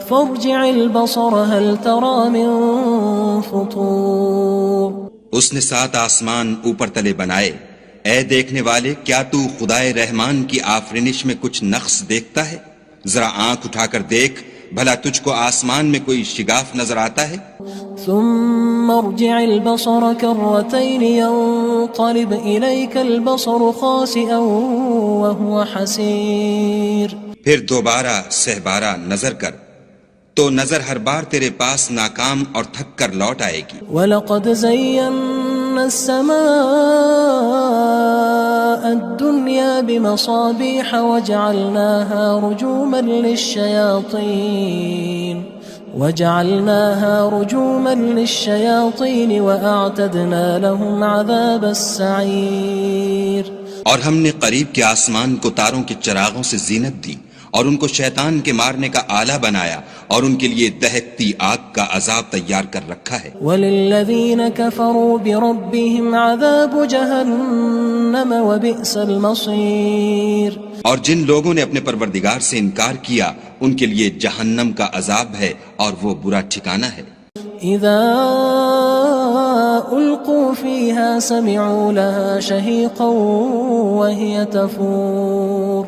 فارجع البصر هل ترى من فطور۔ اس نے 7 آسمان اوپر تلے بنائے، اے دیکھنے والے کیا تو خدائے رحمان کی آفرینش میں کچھ نقص دیکھتا ہے؟ ذرا آنکھ اٹھا کر دیکھ، بھلا تجھ کو آسمان میں کوئی شگاف نظر آتا ہے؟ ثم ارجع البصر كرتين ينقلب إليك البصر خاسئا وهو حسير. پھر دوبارہ سہبارہ نظر کر تو نظر ہر بار تیرے پاس ناکام اور تھک کر لوٹ آئے گی. وَلَقَدْ زَيَّنَّا السَّمَاءَ الدُّنْيَا بِمَصَابِيحَ وَجَعَلْنَاهَا رُجُومًا لِلشَّيَاطِينِ وَأَعْتَدْنَا لَهُمْ عَذَابَ السَّعِيرِ. اور ہم نے قریب کے آسمان کو تاروں کے چراغوں سے زینت دی اور ان کو شیطان کے مارنے کا آلہ بنایا اور ان کے لیے دہکتی آگ کا عذاب تیار کر رکھا ہے. وَلِلَّذِينَ كَفَرُوا بِرَبِّهِمْ عَذَابُ جَهَنَّمَ وَبِئْسَ الْمَصِيرُ. اور جن لوگوں نے اپنے پروردگار سے انکار کیا ان کے لیے جہنم کا عذاب ہے اور وہ برا ٹھکانہ ہے. اذا القوا فيها سمعوا لها شهيقا وهي تفور.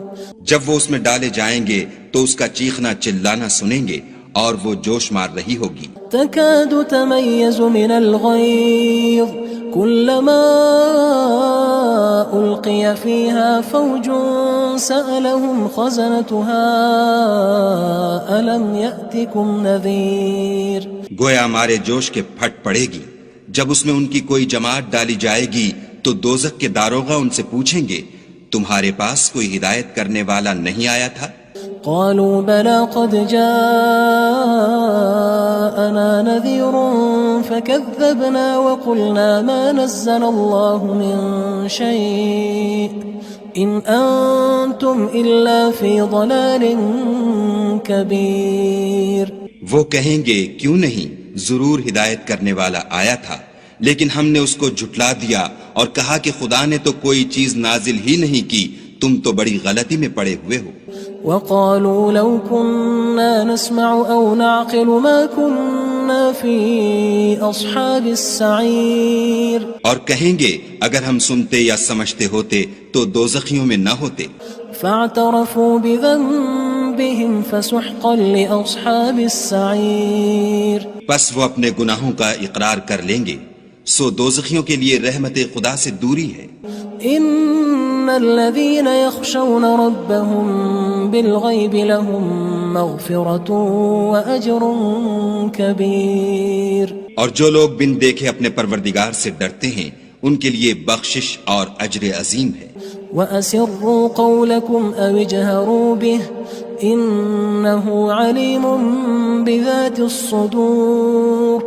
جب وہ اس میں ڈالے جائیں گے تو اس کا چیخنا چلانا سنیں گے اور وہ جوش مار رہی ہوگی. تكاد تميز من الغيظ كلما ألقي فيها فوج سألهم خزنتها ألم يأتكم نذير. گویا ہمارے جوش کے پھٹ پڑے گی جب اس میں ان کی کوئی جماعت ڈالی جائے گی تو دوزخ کے داروغہ ان سے پوچھیں گے تمہارے پاس کوئی ہدایت کرنے والا نہیں آیا تھا؟ قالوا بلى قد جاءنا نذير فكذبنا وقلنا ما نزل الله من شيء إن أنتم إلا في ضلال كبير. وہ کہیں گے کیوں نہیں، ضرور ہدایت کرنے والا آیا تھا، لیکن ہم نے اس کو جھٹلا دیا اور کہا کہ خدا نے تو کوئی چیز نازل ہی نہیں کی، تم تو بڑی غلطی میں پڑے ہوئے ہو. وقالوا لو كنا نسمع أو نعقل ما كنا في أصحاب السعير. اور کہیں گے اگر ہم سنتے یا سمجھتے ہوتے تو دوزخیوں میں نہ ہوتے. فاعترفوا بذنبهم فسحقا لأصحاب السعير. پس وہ اپنے گناہوں کا اقرار کر لیں گے، سو دوزخیوں کے لیے رحمت خدا سے دوری ہے. ان الذين يخشون ربهم بالغيب لهم مغفرة واجر كبير. اور جو لوگ بن دیکھے اپنے پروردگار سے ڈرتے ہیں ان کے لیے بخشش اور اجر عظیم ہے. واسروا قولكم او اجهروا به انه عليم بذات الصدور.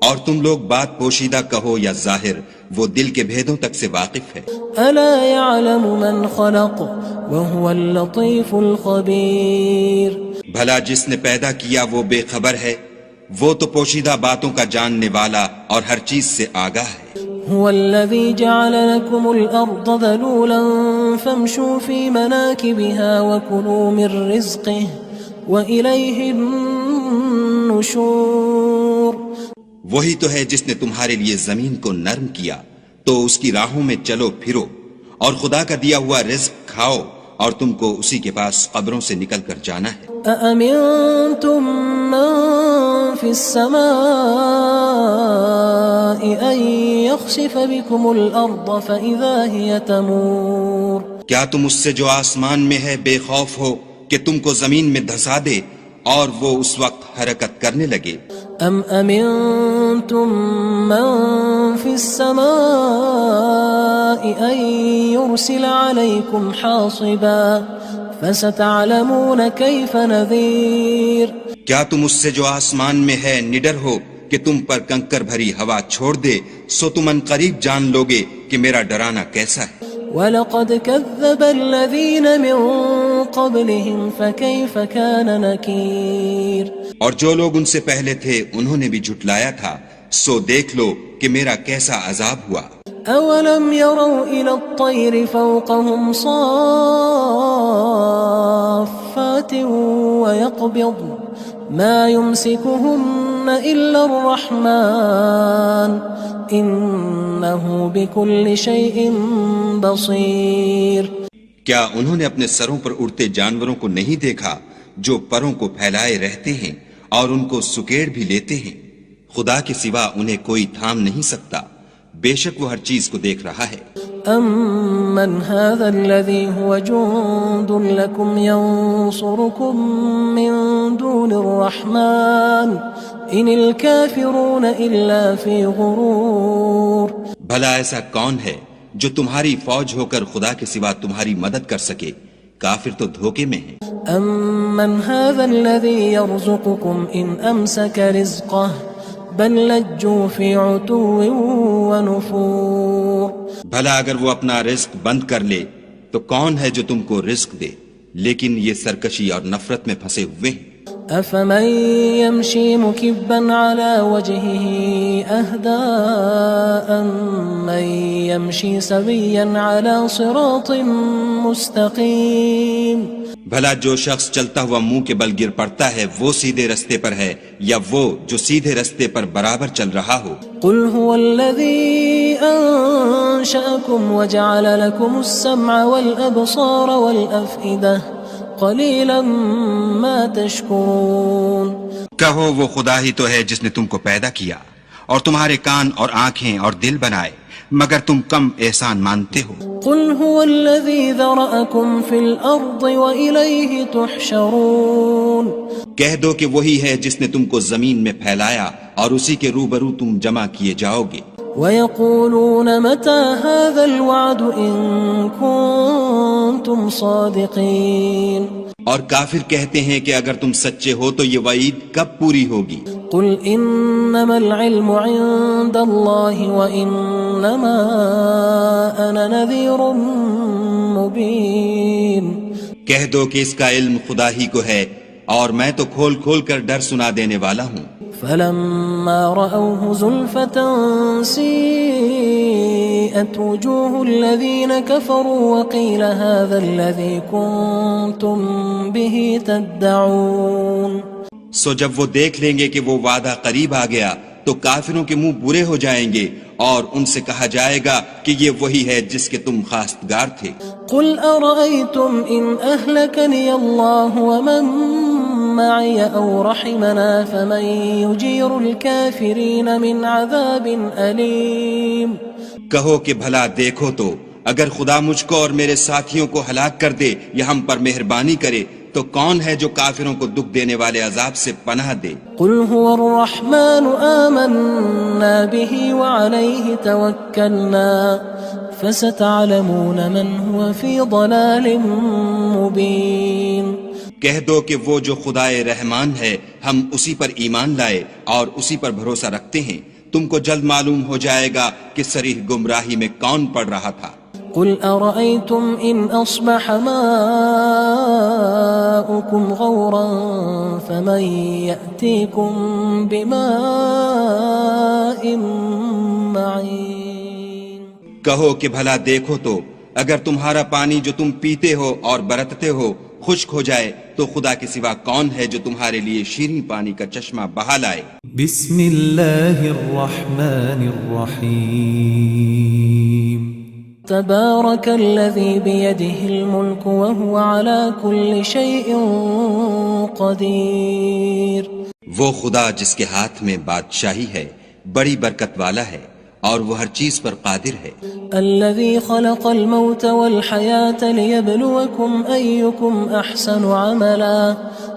اور تم لوگ بات پوشیدہ کہو یا ظاہر، وہ دل کے بھیدوں تک سے واقف ہے. الا يعلم من خلق وهو اللطيف الخبير. بھلا جس نے پیدا کیا وہ بے خبر ہے، وہ تو پوشیدہ باتوں کا جاننے والا اور ہر چیز سے آگاہ ہے. هو الذي جعل لكم الأرض ذلولا فامشوا في مناكبها وكلوا من رزقه وإليه النشور. وہی تو ہے جس نے تمہارے لیے زمین کو نرم کیا تو اس کی راہوں میں چلو پھرو اور خدا کا دیا ہوا رزق کھاؤ اور تم کو اسی کے پاس قبروں سے نکل کر جانا ہے. أأمنتم من في السماء أن يخسف بكم الأرض فإذا هي تمور. کیا تم اس سے جو آسمان میں ہے بے خوف ہو کہ تم کو زمین میں دھسا دے اور وہ اس وقت حرکت کرنے لگے؟ ام امنتم من في السماء ان يرسل عليكم حاصبا فستعلمون كيف نذير. کیا تم اس سے جو آسمان میں ہے نڈر ہو کہ تم پر کنکر بھری ہوا چھوڑ دے، سو تم ان قریب جان لوگے کہ میرا ڈرانا کیسا ہے. وَلَقَدْ كَذَّبَ الَّذِينَ مِن قَبْلِهِمْ فَكَيْفَ كَانَ نَكِيرٌ. اور جو لوگ ان سے پہلے تھے انہوں نے بھی جھٹلایا تھا، سو دیکھ لو کہ میرا کیسا عذاب ہوا. أَوَلَمْ يَرَوْا إِلَى الطَّيْرِ فَوْقَهُمْ صَافَّاتٍ وَيَقْبِضْنَ مَا يُمْسِكُهُنَّ إِلَّا الرَّحْمَنُ إنه بكل شيء بصير. کیا انہوں نے اپنے سروں پر اڑتے جانوروں کو نہیں دیکھا جو پروں کو پھیلائے رہتے ہیں اور ان کو سکیڑ بھی لیتے ہیں؟ خدا کے سوا انہیں کوئی تھام نہیں سکتا، بے شک وہ ہر چیز کو دیکھ رہا ہے. أَمَّنْ هَذَا الَّذِي هُوَ جُندٌ لَكُمْ يَنصُرُكُم مِّن دُونِ الرَّحْمَنِ إِنِ الْكَافِرُونَ إِلَّا فِي غُرُورٍ. بھلا ایسا کون ہے جو تمہاری فوج ہو کر خدا کے سوا تمہاری مدد کر سکے؟ کافر تو دھوکے میں ہیں. أَمَّنْ هَذَا الَّذِي يَرْزُقُكُمْ إِنْ أَمْسَكَ رِزْقَهُ بل لجوا فی عتو ونفور. بھلا اگر وہ اپنا رزق بند کر لے تو کون ہے جو تم کو رزق دے؟ لیکن یہ سرکشی اور نفرت میں پھنسے ہوئے ہیں. افمن يمشي مكبا على وجهه اهدى من يمشي سويا على صراط مستقيم. بھلا جو شخص چلتا ہوا منہ کے بل گر پڑتا ہے وہ سیدھے رستے پر ہے یا وہ جو سیدھے رستے پر برابر چل رہا ہو؟ قل هو الذي انشأكم وجعل لكم السمع والابصار والافئدة قلیلا ما تشکرون. کہو وہ خدا ہی تو ہے جس نے تم کو پیدا کیا اور تمہارے کان اور آنکھیں اور دل بنائے، مگر تم کم احسان مانتے ہو. قل هو الذی ذرأکم فی الارض وإلیہ تحشرون. کہہ دو کہ وہی ہے جس نے تم کو زمین میں پھیلایا اور اسی کے روبرو تم جمع کیے جاؤ گے. وَيَقُولُونَ مَتَى هَذَا الْوَعْدُ إِن كُنتُمْ صَادِقِينَ. اور کافر کہتے ہیں کہ اگر تم سچے ہو تو یہ وعید کب پوری ہوگی؟ قُلْ إِنَّمَا الْعِلْمُ عِندَ اللَّهِ وَإِنَّمَا أَنَا نَذِيرٌ مُبِينٌ. کہہ دو کہ اس کا علم خدا ہی کو ہے اور میں تو کھول کھول کر ڈر سنا دینے والا ہوں. فلما رأوه زلفة سيئت وجوه الذين كفروا وقيل هذا الذي كنتم به تدعون. سو جب وہ دیکھ لیں گے کہ وہ وعدہ قریب آ گیا تو کافروں کے منہ برے ہو جائیں گے اور ان سے کہا جائے گا کہ یہ وہی ہے جس کے تم خواستگار تھے. قل أرأيتم إن أهلكني الله ومن معي أو رحمنا فمن يجير الكافرين من عذاب أليم. کہو کہ بھلا دیکھو تو اگر خدا مجھ کو اور میرے ساتھیوں کو ہلاک کر دے یا ہم پر مہربانی کرے تو کون ہے جو کافروں کو دکھ دینے والے عذاب سے پناہ دے؟ قل هو الرحمن آمنا به وعليه توكلنا فستعلمون من هو في ضلال مبين. کہہ دو کہ وہ جو خدائے رحمان ہے ہم اسی پر ایمان لائے اور اسی پر بھروسہ رکھتے ہیں، تم کو جلد معلوم ہو جائے گا کہ صریح گمراہی میں کون پڑ رہا تھا. قل أرأيتم إن أصبح ماؤكم غورا فمن يأتيكم بماء معين. کہو کہ بھلا دیکھو تو اگر تمہارا پانی جو تم پیتے ہو اور برتتے ہو خشک ہو جائے تو خدا کے سوا کون ہے جو تمہارے لیے شیریں پانی کا چشمہ بہا لائے. بسم اللہ الرحمن الرحیم. تبارك الذي بيده الملك وهو على كل شيء قدير. وہ خدا جس کے ہاتھ میں بادشاہی ہے بڑی برکت والا ہے اور وہ ہر چیز پر قادر ہے. الذي خلق الموت والحياة ليبلوكم أيكم أحسن عملا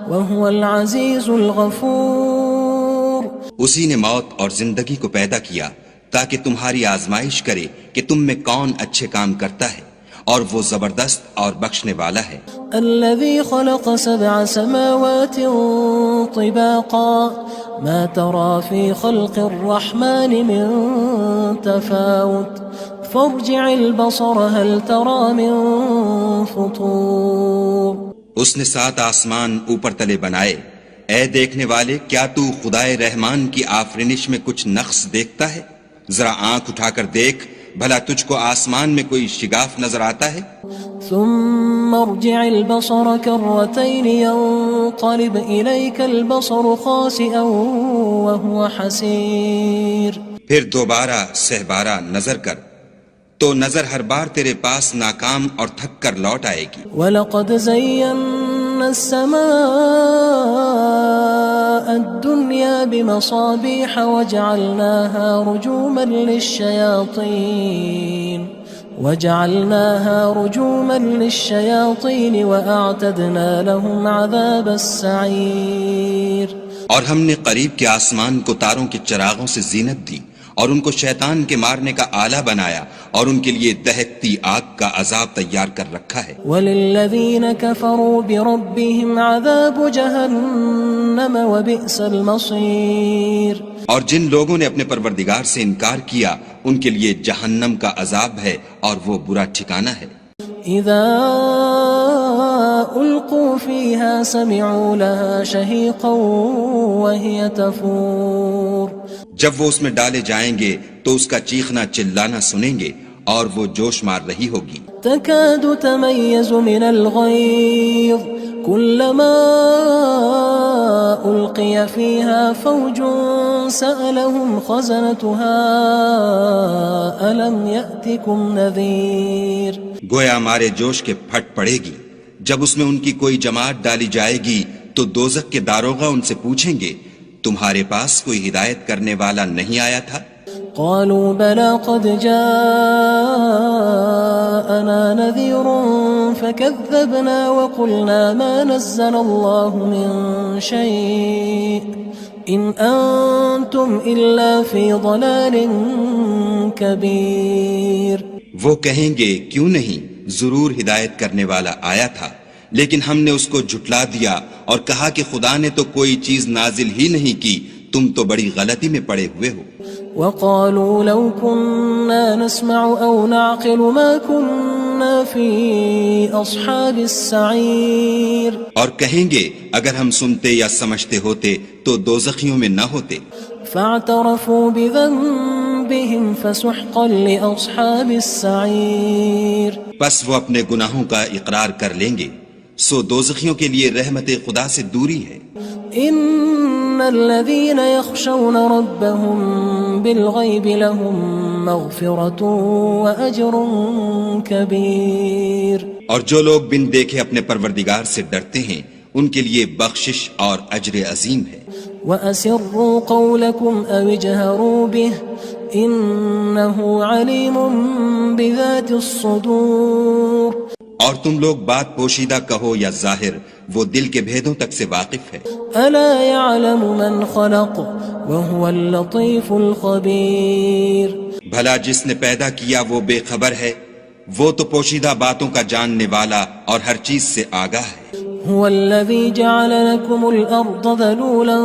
وهو العزيز الغفور. اسی نے موت اور زندگی کو پیدا کیا تاکہ تمہاری آزمائش کرے کہ تم میں کون اچھے کام کرتا ہے اور وہ زبردست اور بخشنے والا ہے. الذي خلق 7 سماوات طباقا ما ترى في خلق الرحمن من تفاوت فارجع البصر هل ترى من فطور. اس نے 7 آسمان اوپر تلے بنائے. اے دیکھنے والے کیا تو خدائے رحمان کی آفرینش میں کچھ نقص دیکھتا ہے؟ ذرا آنکھ اٹھا کر دیکھ بھلا تجھ کو آسمان میں کوئی شگاف نظر آتا ہے؟ ثم ارجع البصر كرتين ينقلب إليك البصر خاسئا وهو حسير. پھر دوبارہ سہبارہ نظر کر تو نظر ہر بار تیرے پاس ناکام اور تھک کر لوٹ آئے گی. وَلَقَدْ زَيَّنَّا السَّمَاءَ الدُّنْيَا بِمَصَابِيحَ وَجَعَلْنَاهَا رُجُومًا لِلشَّيَاطِينِ وَأَعْتَدْنَا لَهُمْ عَذَابَ السَّعِيرِ. اور ہم نے قریب کے آسمان کو تاروں کے چراغوں سے زینت دی اور ان کو شیطان کے مارنے کا آلہ بنایا اور ان کے لیے دہکتی آگ کا عذاب تیار کر رکھا ہے. وَلِلَّذِينَ كَفَرُوا بِرَبِّهِمْ عَذَابُ جَهَنَّمَ وَبِئْسَ الْمَصِيرُ. اور جن لوگوں نے اپنے پروردگار سے انکار کیا ان کے لیے جہنم کا عذاب ہے اور وہ برا ٹھکانہ ہے. اذا القوا فيها سمعوا لها شهيقا وهي تفور. جب وہ اس میں ڈالے جائیں گے تو اس کا چیخنا چلانا سنیں گے اور وہ جوش مار رہی ہوگی. تكاد تميز من الغيظ كلما ألقي فيها فوج سألهم خزنتها ألم يأتكم نذير. گویا مارے جوش کے پھٹ پڑے گی. جب اس میں ان کی کوئی جماعت ڈالی جائے گی تو دوزخ کے داروغہ ان سے پوچھیں گے تمہارے پاس کوئی ہدایت کرنے والا نہیں آیا تھا؟ قالوا بلى قد جاءنا نذير فكذبنا وقلنا ما نزل الله من شيء إن أنتم إلا في ضلال كبير. وہ کہیں گے کیوں نہیں، ضرور ہدایت کرنے والا آیا تھا، لیکن ہم نے اس کو جھٹلا دیا اور کہا کہ خدا نے تو کوئی چیز نازل ہی نہیں کی، تم تو بڑی غلطی میں پڑے ہوئے ہو. وقالوا لو كنا نسمع أو نعقل ما كنا في أصحاب السعير. اور کہیں گے اگر ہم سنتے یا سمجھتے ہوتے تو دوزخیوں میں نہ ہوتے. فاعترفوا بذنبهم فسحقا لأصحاب السعير. پس وہ اپنے گناہوں کا اقرار کر لیں گے، سو دوزخیوں کے لیے رحمت خدا سے دوری ہے. ان الذين يخشون ربهم بالغيب لهم مغفرة واجر كبير. اور جو لوگ بن دیکھے اپنے پروردگار سے ڈرتے ہیں ان کے لیے بخشش اور اجر عظیم ہے. وَأَسِرُّوا قَوْلَكُمْ أَوِ اجْهَرُوا بِهِ إِنَّهُ عَلِيمٌ بِذَاتِ الصُّدُورِ. اور تم لوگ بات پوشیدہ کہو یا ظاہر، وہ دل کے بھیدوں تک سے واقف ہے. أَلَا يَعْلَمُ مَنْ خَلَقَ وَهُوَ اللَّطِيفُ الْخَبِيرُ. بھلا جس نے پیدا کیا وہ بے خبر ہے، وہ تو پوشیدہ باتوں کا جاننے والا اور ہر چیز سے آگاہ ہے. هو الذي جعل لكم الأرض ذلولا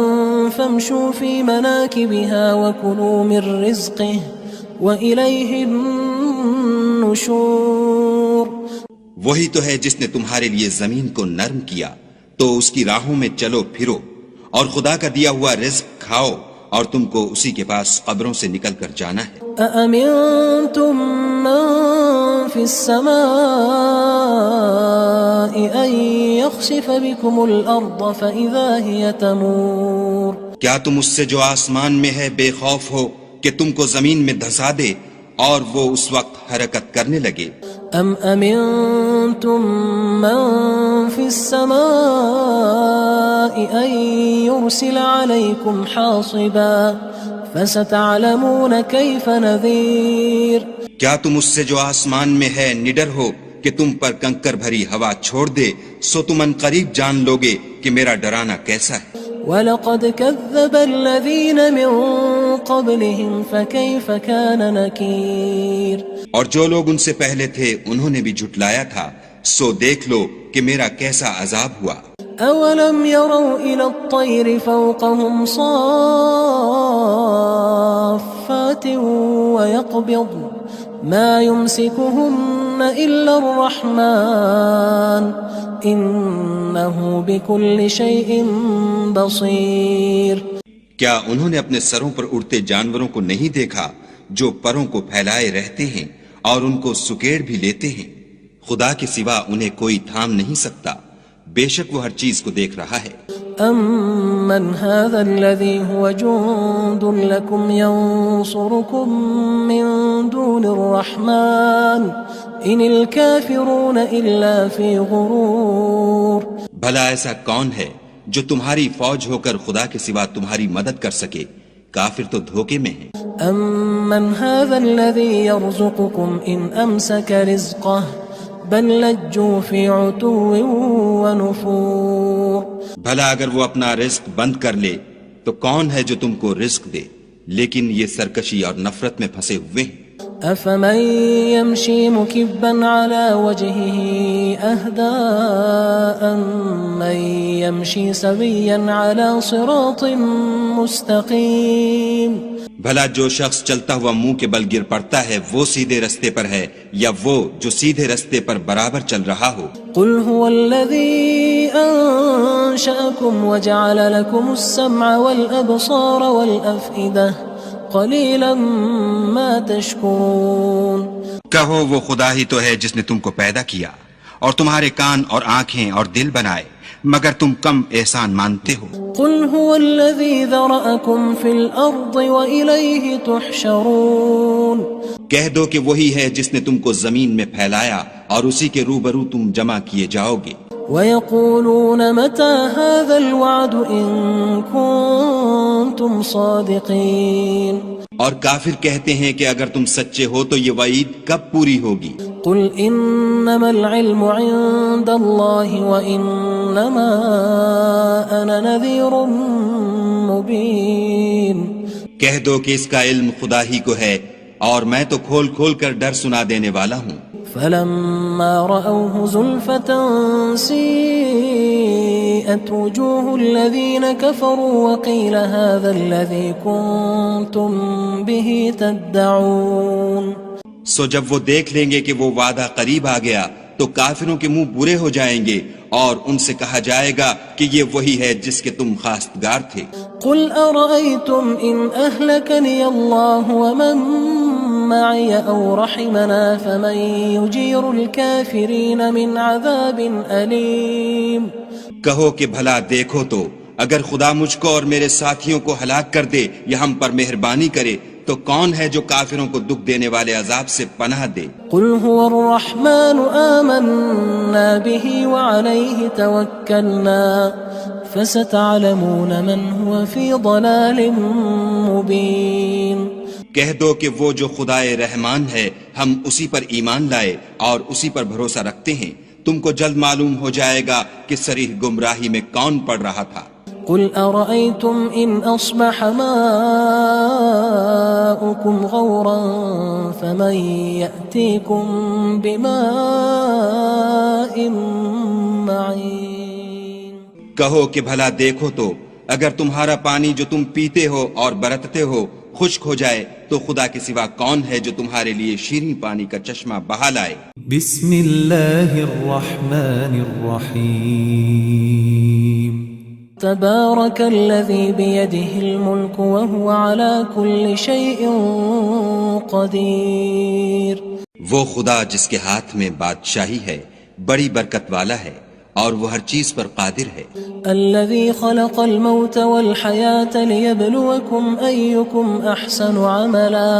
فامشوا في مناكبها وكلوا من رزقه وإليه النشور. وہی تو ہے جس نے تمہارے لیے زمین کو نرم کیا تو اس کی راہوں میں چلو پھرو اور خدا کا دیا ہوا رزق کھاؤ اور تم کو اسی کے پاس قبروں سے نکل کر جانا ہے. أأمنتم من في السماء أن يخسف بكم الأرض فإذا هي تمور. کیا تم اس سے جو آسمان میں ہے بے خوف ہو کہ تم کو زمین میں دھسا دے اور وہ اس وقت حرکت کرنے لگے؟ أم أمنتم من في السماء أن يرسل عليكم حاصبا فستعلمون كيف نذير. کیا تم اس سے جو آسمان میں ہے نڈر ہو کہ تم پر کنکر بھری ہوا چھوڑ دے، سو تم ان قریب جان لوگے کہ میرا ڈرانا کیسا ہے. وَلَقَدْ كَذَّبَ الَّذِينَ مِن قَبْلِهِمْ فَكَيْفَ كَانَ نَكِيرٌ. اور جو لوگ ان سے پہلے تھے انہوں نے بھی جھٹلایا تھا، سو دیکھ لو کہ میرا کیسا عذاب ہوا. أَوَلَمْ يَرَوْا إِلَى الطَّيْرِ فَوْقَهُمْ صَافَّاتٍ وَيَقْبِضْنَ مَا يُمْسِكُهُنَّ إِلَّا الرَّحْمَنُ إِنَّهُ بِكُلِّ شَيْءٍ بَصِيرٌ. کیا انہوں نے اپنے سروں پر اڑتے جانوروں کو نہیں دیکھا جو پروں کو پھیلائے رہتے ہیں اور ان کو سکیڑ بھی لیتے ہیں؟ خدا کے سوا انہیں کوئی تھام نہیں سکتا، بے شک وہ ہر چیز کو دیکھ رہا ہے. أَمَّنْ هَذَا الَّذِي هُوَ جُندٌ لَكُمْ يَنصُرُكُم مِّن دُونِ الرَّحْمَٰنِ إِنِ الْكَافِرُونَ إِلَّا فِي غُرُورٍ بھلا ایسا کون ہے جو تمہاری فوج ہو کر خدا کے سوا تمہاری مدد کر سکے؟ کافر تو دھوکے میں ہیں۔ أَمَّنْ هَذَا الَّذِي يَرْزُقُكُمْ إِنْ أَمْسَكَ رِزْقَهُ بَل لَجُّوا فِي عُتُوٍّ وَنُفُورٍ بھلا اگر وہ اپنا رزق بند کر لے تو کون ہے جو تم کو رزق دے؟ لیکن یہ سرکشی اور نفرت میں پھنسے ہوئے ہیں۔ أَفَمَن يَمْشِي مُكِبًّا عَلَى وَجْهِهِ أَهْدَىٰ أَمَّن يَمْشِي سَوِيًّا عَلَى صِرَاطٍ مُّسْتَقِيمٍ بھلا جو شخص چلتا ہوا منہ کے بل گر پڑتا ہے وہ سیدھے رستے پر ہے یا وہ جو سیدھے رستے پر برابر چل رہا ہو؟ قُلْ هُوَ الَّذِي أَنشَأَكُمْ وَجَعَلَ لَكُمُ السَّمْعَ وَالْأَبْصَارَ وَالْأَفْئِدَةَ قَلِيلًا مَا تَشْكُرُونَ کہو وہ خدا ہی تو ہے جس نے تم کو پیدا کیا اور تمہارے کان اور آنکھیں اور دل بنائے، مگر تم کم احسان مانتے ہو۔ قُلْ هُوَ الَّذِي ذَرَأَكُمْ فِي الْأَرْضِ وَإِلَيْهِ تُحْشَرُونَ کہہ دو کہ وہی ہے جس نے تم کو زمین میں پھیلایا اور اسی کے روبرو تم جمع کیے جاؤ گے۔ وَيَقُولُونَ مَتَىٰ هَٰذَا الْوَعْدُ إِن كُنتُمْ صَادِقِينَ اور کافر کہتے ہیں کہ اگر تم سچے ہو تو یہ وعید کب پوری ہوگی؟ قُلْ إِنَّمَا الْعِلْمُ عِندَ اللَّهِ وَإِنَّمَا أَنَا نَذِيرٌ مُّبِينٌ کہہ دو کہ اس کا علم خدا ہی کو ہے اور میں تو کھول کھول کر ڈر سنا دینے والا ہوں۔ فَلَمَّا رَأَوْهُ زُلْفَةً سِيئَتْ وُجُوهُ الَّذِينَ كَفَرُوا وَقِيلَ هَٰذَا الَّذِي كُنتُم بِهِ تَدَّعُونَ سو جب وہ دیکھ لیں گے کہ وہ وعدہ قریب آ گیا تو کافروں کے منہ برے ہو جائیں گے اور ان سے کہا جائے گا کہ یہ وہی ہے جس کے تم خواستگار تھے۔ قُلْ أَرَأَيْتُمْ إِنْ أَهْلَكَنِيَ اللَّهُ وَمَن مَّعِيَ أَوْ رَحِمَنَا فَمَن يُجِيرُ الْكَافِرِينَ مِنْ عَذَابٍ أَلِيمٍ کہو کہ بھلا دیکھو تو اگر خدا مجھ کو اور میرے ساتھیوں کو ہلاک کر دے یا ہم پر مہربانی کرے تو کون ہے جو کافروں کو دکھ دینے والے عذاب سے پناہ دے؟ قُلْ هُوَ الرَّحْمَٰنُ آمَنَّا بِهِ وَعَلَيْهِ تَوَكَّلْنَا فَسَتَعْلَمُونَ مَنْ هُوَ فِي ضَلَالٍ مُّبِينٍ کہہ دو کہ وہ جو خدائے رحمان ہے ہم اسی پر ایمان لائے اور اسی پر بھروسہ رکھتے ہیں، تم کو جلد معلوم ہو جائے گا کہ صریح گمراہی میں کون پڑ رہا تھا۔ قُلْ أَرَأَيْتُمْ إِنْ أَصْبَحَ مَاؤُكُمْ غَوْرًا فَمَن يَأْتِيكُم بِمَاءٍ مَّعِينٍ کہو کہ بھلا دیکھو تو اگر تمہارا پانی جو تم پیتے ہو اور برتتے ہو خشک ہو جائے تو خدا کے سوا کون ہے جو تمہارے لیے شیریں پانی کا چشمہ بہا لائے؟ بسم اللہ الرحمن الرحیم تبارك الذي بيده الملك وهو على كل شيء قدير وہ خدا جس کے ہاتھ میں بادشاہی ہے بڑی برکت والا ہے اور وہ ہر چیز پر قادر ہے۔ الذي خلق الموت والحياة ليبلوكم أيكم أحسن عملا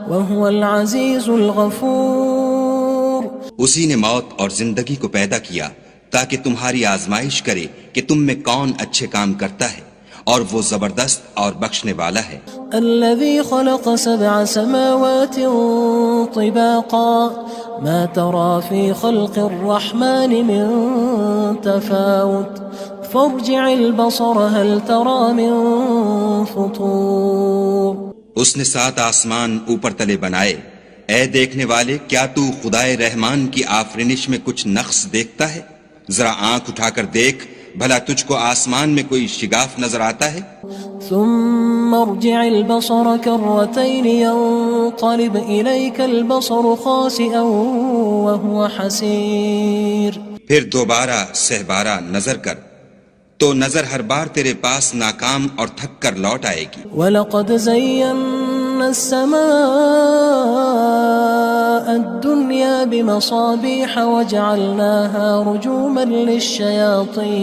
وهو العزيز الغفور اسی نے موت اور زندگی کو پیدا کیا تاکہ تمہاری آزمائش کرے کہ تم میں کون اچھے کام کرتا ہے اور وہ زبردست اور بخشنے والا ہے۔ الذي خلق 7 سماوات طباقا ما ترى في خلق الرحمن من تفاوت فارجع البصر هل ترى من فطور اس نے 7 آسمان اوپر تلے بنائے، اے دیکھنے والے کیا تو خدائے رحمان کی آفرینش میں کچھ نقص دیکھتا ہے؟ ذرا آنکھ اٹھا کر دیکھ بھلا تجھ کو آسمان میں کوئی شگاف نظر آتا ہے؟ ثم ارجع البصر كرتين ينقلب إليك البصر خاسئا وهو حسير پھر دوبارہ سہبارہ نظر کر تو نظر ہر بار تیرے پاس ناکام اور تھک کر لوٹ آئے گی۔ وَلَقَدْ زَيَّنَّا السَّمَاءَ الدُّنْيَا بِمَصَابِيحَ وَجَعَلْنَاهَا رُجُومًا لِلشَّيَاطِينِ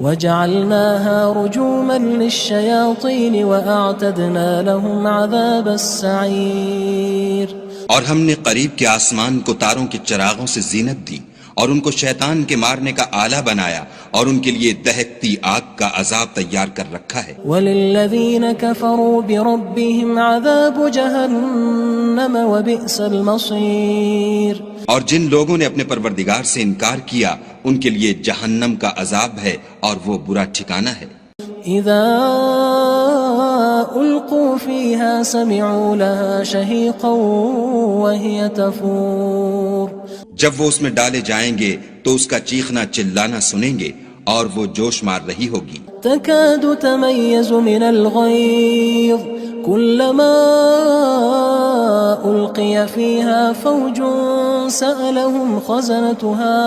وجعلناها رجوما للشياطين وأعتدنا لهم عذاب السعير. اور ہم نے قریب کے آسمان کو تاروں کے چراغوں سے زینت دی اور ان کو شیطان کے مارنے کا آلہ بنایا اور ان کے لیے دہکتی آگ کا عذاب تیار کر رکھا ہے. وَلِلَّذِينَ كَفَرُوا بِرَبِّهِمْ عَذَابُ جَهَنَّمَ وَبِئْسَ الْمَصِيرُ. اور جن لوگوں نے اپنے پروردگار سے انکار کیا ان کے لیے جہنم کا عذاب ہے اور وہ برا ٹھکانہ ہے. اذا القوا فيها سمعوا لها شهيقا وهي تفور. جب وہ اس میں ڈالے جائیں گے تو اس کا چیخنا چلانا سنیں گے اور وہ جوش مار رہی ہوگی. تكاد تميز من الغيظ كلما ألقي فيها فوج سألهم خزنتها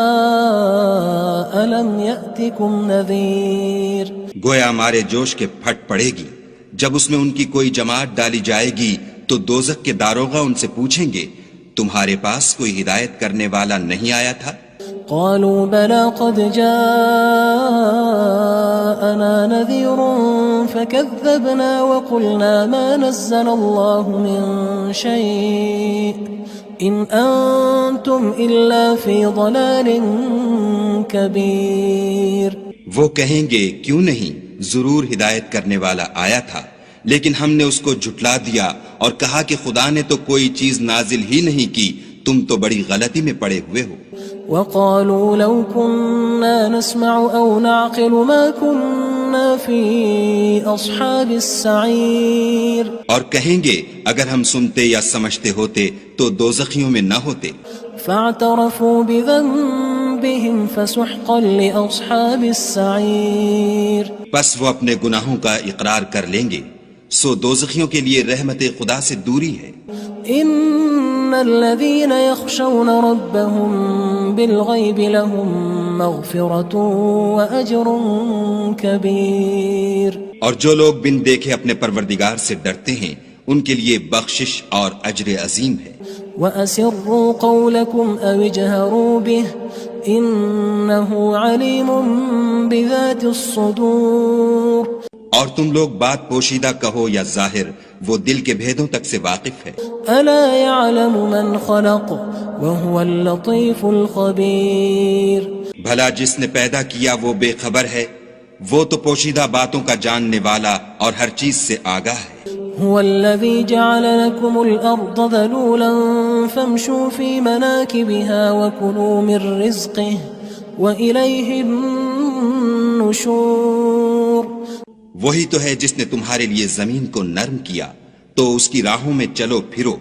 ألم يأتكم نذير. گویا ہمارے جوش کے پھٹ پڑے گی. جب اس میں ان کی کوئی جماعت ڈالی جائے گی تو دوزخ کے داروغہ ان سے پوچھیں گے تمہارے پاس کوئی ہدایت کرنے والا نہیں آیا تھا؟ قالوا بلى قد جاءنا نذير فكذبنا وقلنا ما نزل الله من شيء إن أنتم إلا في ضلال كبير. وہ کہیں گے کیوں نہیں، ضرور ہدایت کرنے والا آیا تھا، لیکن ہم نے اس کو جھٹلا دیا اور کہا کہ خدا نے تو کوئی چیز نازل ہی نہیں کی، تم تو بڑی غلطی میں پڑے ہوئے ہو. وقالوا لو كنا نسمع أو نعقل ما كنا في أصحاب السعير. اور کہیں گے اگر ہم سنتے یا سمجھتے ہوتے تو دوزخیوں میں نہ ہوتے. فاعترفوا بذنبهم فسحقا لأصحاب السعير. بس وہ اپنے گناہوں کا اقرار کر لیں گے، سو دوزخیوں کے لیے رحمت خدا سے دوری ہے. ان الذين يخشون ربهم بالغيب لهم مغفرة وأجر كبير. اور جو لوگ بن دیکھے اپنے پروردگار سے ڈرتے ہیں ان کے لیے بخشش اور اجر عظیم ہے. وَأَسِرُّوا قَوْلَكُمْ أَوِ اجْهَرُوا بِهِ إِنَّهُ عَلِيمٌ بِذَاتِ الصُّدُورِ. اور تم لوگ بات پوشیدہ کہو یا ظاہر، وہ دل کے بھیدوں تک سے واقف ہے. أَلَا يَعْلَمُ مَنْ خَلَقَ وَهُوَ اللَّطِيفُ الْخَبِيرُ. بھلا جس نے پیدا کیا وہ بے خبر ہے، وہ تو پوشیدہ باتوں کا جاننے والا اور ہر چیز سے آگاہ ہے. هو الذي جعل لكم الأرض ذلولا فامشوا في مناكبها وكلوا من رزقه وإليه النشور. وہی تو ہے جس نے تمہارے لیے زمین کو نرم کیا تو اس کی راہوں میں چلو پھرو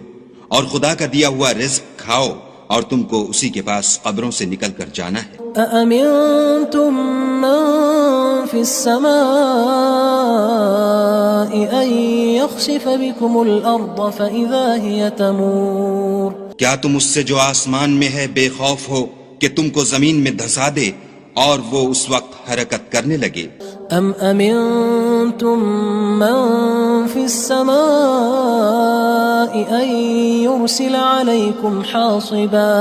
اور خدا کا دیا ہوا رزق کھاؤ اور تم کو اسی کے پاس قبروں سے نکل کر جانا ہے. أأمنتم من في السماء أن يخسف بكم الأرض فإذا هي تمور. کیا تم اس سے جو آسمان میں ہے بے خوف ہو کہ تم کو زمین میں دھسا دے اور وہ اس وقت حرکت کرنے لگے؟ أم أمنتم من في السماء أن يرسل عليكم حاصبا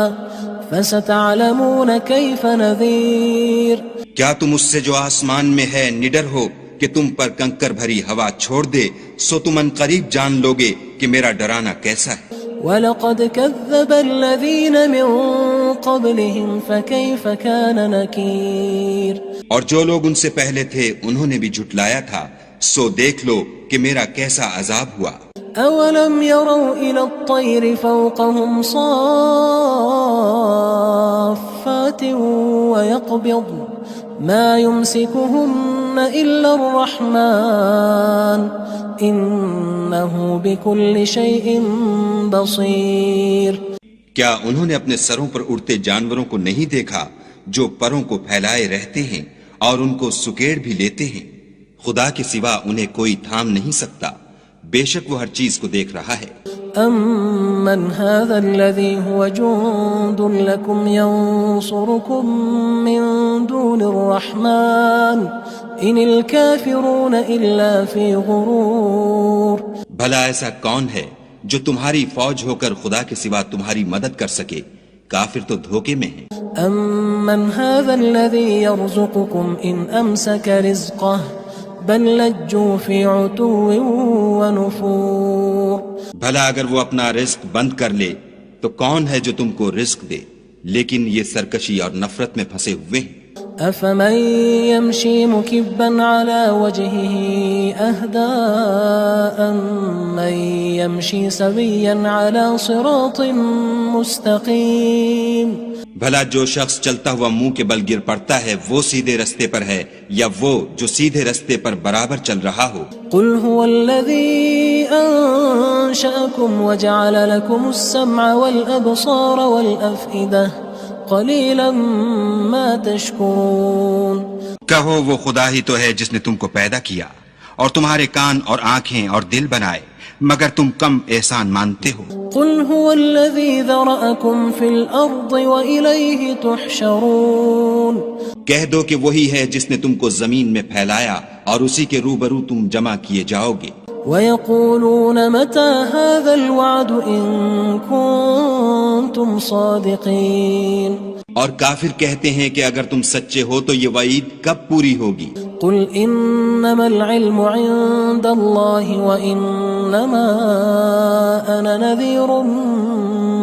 فستعلمون كيف نذير. کیا تم اس سے جو آسمان میں ہے نڈر ہو کہ تم پر کنکر بھری ہوا چھوڑ دے، سو تم ان قریب جان لوگے کہ میرا ڈرانا کیسا ہے. وَلَقَدْ كَذَّبَ الَّذِينَ مِن قَبْلِهِمْ فَكَيْفَ كَانَ نَكِيرٌ. اور جو لوگ ان سے پہلے تھے انہوں نے بھی جھٹلایا تھا، سو دیکھ لو کہ میرا کیسا عذاب ہوا. أَوَلَمْ يَرَوْا إِلَى الطَّيْرِ فَوْقَهُمْ صَافَّاتٍ وَيَقْبِضْنَ مَا يُمْسِكُهُنَّ إِلَّا الرَّحْمَنُ إِنَّهُ بِكُلِّ شَيْءٍ بَصِيرٌ. کیا انہوں نے اپنے سروں پر اڑتے جانوروں کو نہیں دیکھا جو پروں کو پھیلائے رہتے ہیں اور ان کو سکیڑ بھی لیتے ہیں؟ خدا کے سوا انہیں کوئی تھام نہیں سکتا، بے شک وہ ہر چیز کو دیکھ رہا ہے. أَمَّنْ هَذَا الَّذِي هُوَ جُندٌ لَكُمْ يَنصُرُكُم مِّن دُونِ الرَّحْمَنِ إِنِ الْكَافِرُونَ إِلَّا فِي غُرُورٍ. بھلا ایسا کون ہے جو تمہاری فوج ہو کر خدا کے سوا تمہاری مدد کر سکے؟ کافر تو دھوکے میں ہیں۔ أَمَّنْ هَذَا الَّذِي يَرْزُقُكُمْ إِنْ أَمْسَكَ رِزْقَهُ بَلْ لَجُّوا فِي عُتُوٍّ وَنُفُورٍ۔ بھلا اگر وہ اپنا رزق بند کر لے تو کون ہے جو تم کو رزق دے، لیکن یہ سرکشی اور نفرت میں پھنسے ہوئے ہیں۔ أَفَمَن يَمْشِي مُكِبًّا عَلَى وَجْهِهِ أَهْدَىٰ أَمَّن يَمْشِي سَوِيًّا عَلَى صِرَاطٍ مُّسْتَقِيمٍ۔ بھلا جو شخص چلتا ہوا منہ کے بل گر پڑتا ہے وہ سیدھے رستے پر ہے یا وہ جو سیدھے رستے پر برابر چل رہا ہو؟ قل هو الذي أنشأكم وجعل لكم السمع والأبصار والأفئدة قليلا ما تشكرون۔ کہو وہ خدا ہی تو ہے جس نے تم کو پیدا کیا اور تمہارے کان اور آنکھیں اور دل بنائے، مگر تم کم احسان مانتے ہو۔ قل هو الذي ذرأكم في الأرض وإليه تحشرون۔ کہہ دو کہ وہی ہے جس نے تم کو زمین میں پھیلایا اور اسی کے روبرو تم جمع کیے جاؤ گے۔ وَيَقُولُونَ مَتَى هَذَا الْوَعْدُ إِن كُنتُمْ صَادِقِينَ۔ اور کافر کہتے ہیں کہ اگر تم سچے ہو تو یہ وعید کب پوری ہوگی؟ قل انما العلم عند الله وانما انا نذير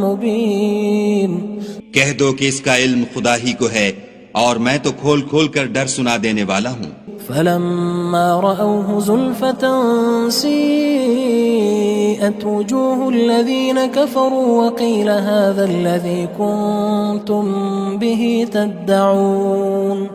مبين۔ کہہ دو کہ اس کا علم خدا ہی کو ہے اور میں تو کھول کھول کر ڈر سنا دینے والا ہوں۔ فلما رأوه زلفة سيئت وجوه الذين كفروا وقيل هذا الذي كنتم به تدعون۔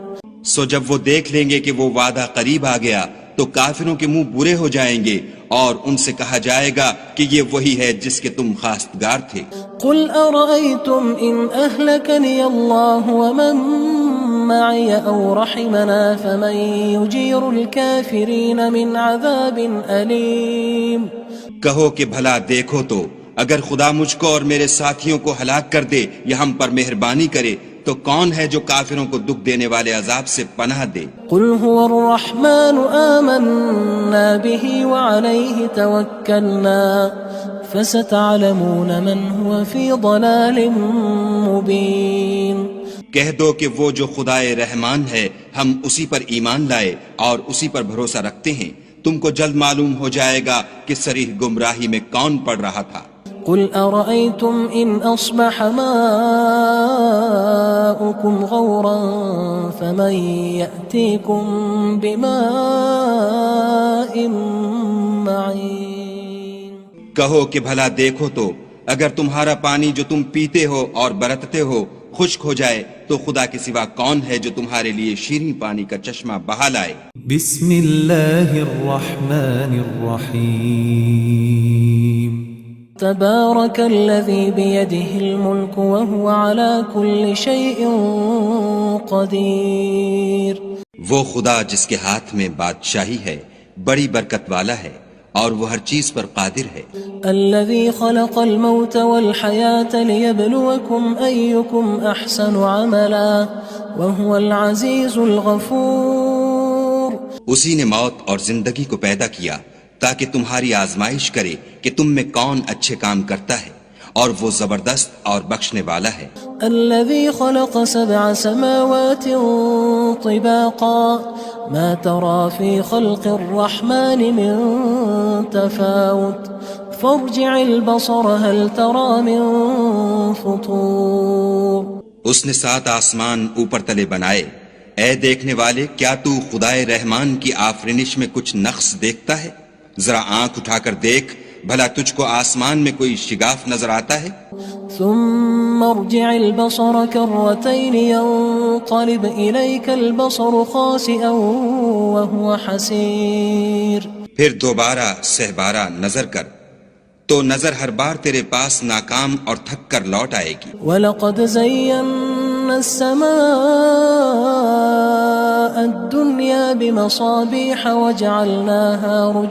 سو جب وہ دیکھ لیں گے کہ وہ وعدہ قریب آ گیا تو کافروں کے منہ برے ہو جائیں گے اور ان سے کہا جائے گا کہ یہ وہی ہے جس کے تم خواستگار تھے۔ قل أرأيتم إن أهلكني الله ومن معي أو رحمنا فمن يجير الكافرين من عذاب أليم۔ کہو کہ بھلا دیکھو تو اگر خدا مجھ کو اور میرے ساتھیوں کو ہلاک کر دے یا ہم پر مہربانی کرے تو کون ہے جو کافروں کو دکھ دینے والے عذاب سے پناہ دے؟ قل هو الرحمن آمنا به وعليه توكلنا فستعلمون من هو في ضلال مبين۔ کہہ دو کہ وہ جو خدائے رحمان ہے ہم اسی پر ایمان لائے اور اسی پر بھروسہ رکھتے ہیں، تم کو جلد معلوم ہو جائے گا کہ صریح گمراہی میں کون پڑ رہا تھا۔ قل أرأيتم إن أصبح ماؤكم غورا فمن يأتيكم بماء معين۔ کہو کہ بھلا دیکھو تو اگر تمہارا پانی جو تم پیتے ہو اور برتتے ہو خشک ہو جائے تو خدا کے سوا کون ہے جو تمہارے لیے شیریں پانی کا چشمہ بہا لائے؟ بسم اللہ الرحمن الرحیم۔ تبارك الذي بيده الملك وهو على كل شيء قدير۔ وہ خدا جس کے ہاتھ میں بادشاہی ہے بڑی برکت والا ہے اور وہ ہر چیز پر قادر ہے۔ الذي خلق الموت والحياة ليبلوكم أيكم أحسن عملا وهو العزيز الغفور۔ اسی نے موت اور زندگی کو پیدا کیا تاکہ تمہاری آزمائش کرے کہ تم میں کون اچھے کام کرتا ہے اور وہ زبردست اور بخشنے والا ہے۔ الذي خلق 7 سماوات طباقا ما ترى في خلق الرحمن من تفاوت فارجع البصر هل ترى من فطور۔ اس نے 7 آسمان اوپر تلے بنائے، اے دیکھنے والے کیا تو خدائے رحمان کی آفرینش میں کچھ نقص دیکھتا ہے؟ ذرا آنکھ اٹھا کر دیکھ بھلا تجھ کو آسمان میں کوئی شگاف نظر آتا ہے؟ ثم ارجع البصر كرتين ينقلب إليك البصر خاسئا وهو حسير۔ پھر دوبارہ سہبارہ نظر کر تو نظر ہر بار تیرے پاس ناکام اور تھک کر لوٹ آئے گی۔ وَلَقَدْ زَيَّنَّا السَّمَاءَ الدُّنْيَا بِمَصَابِيحَ وَجَعَلْنَاهَا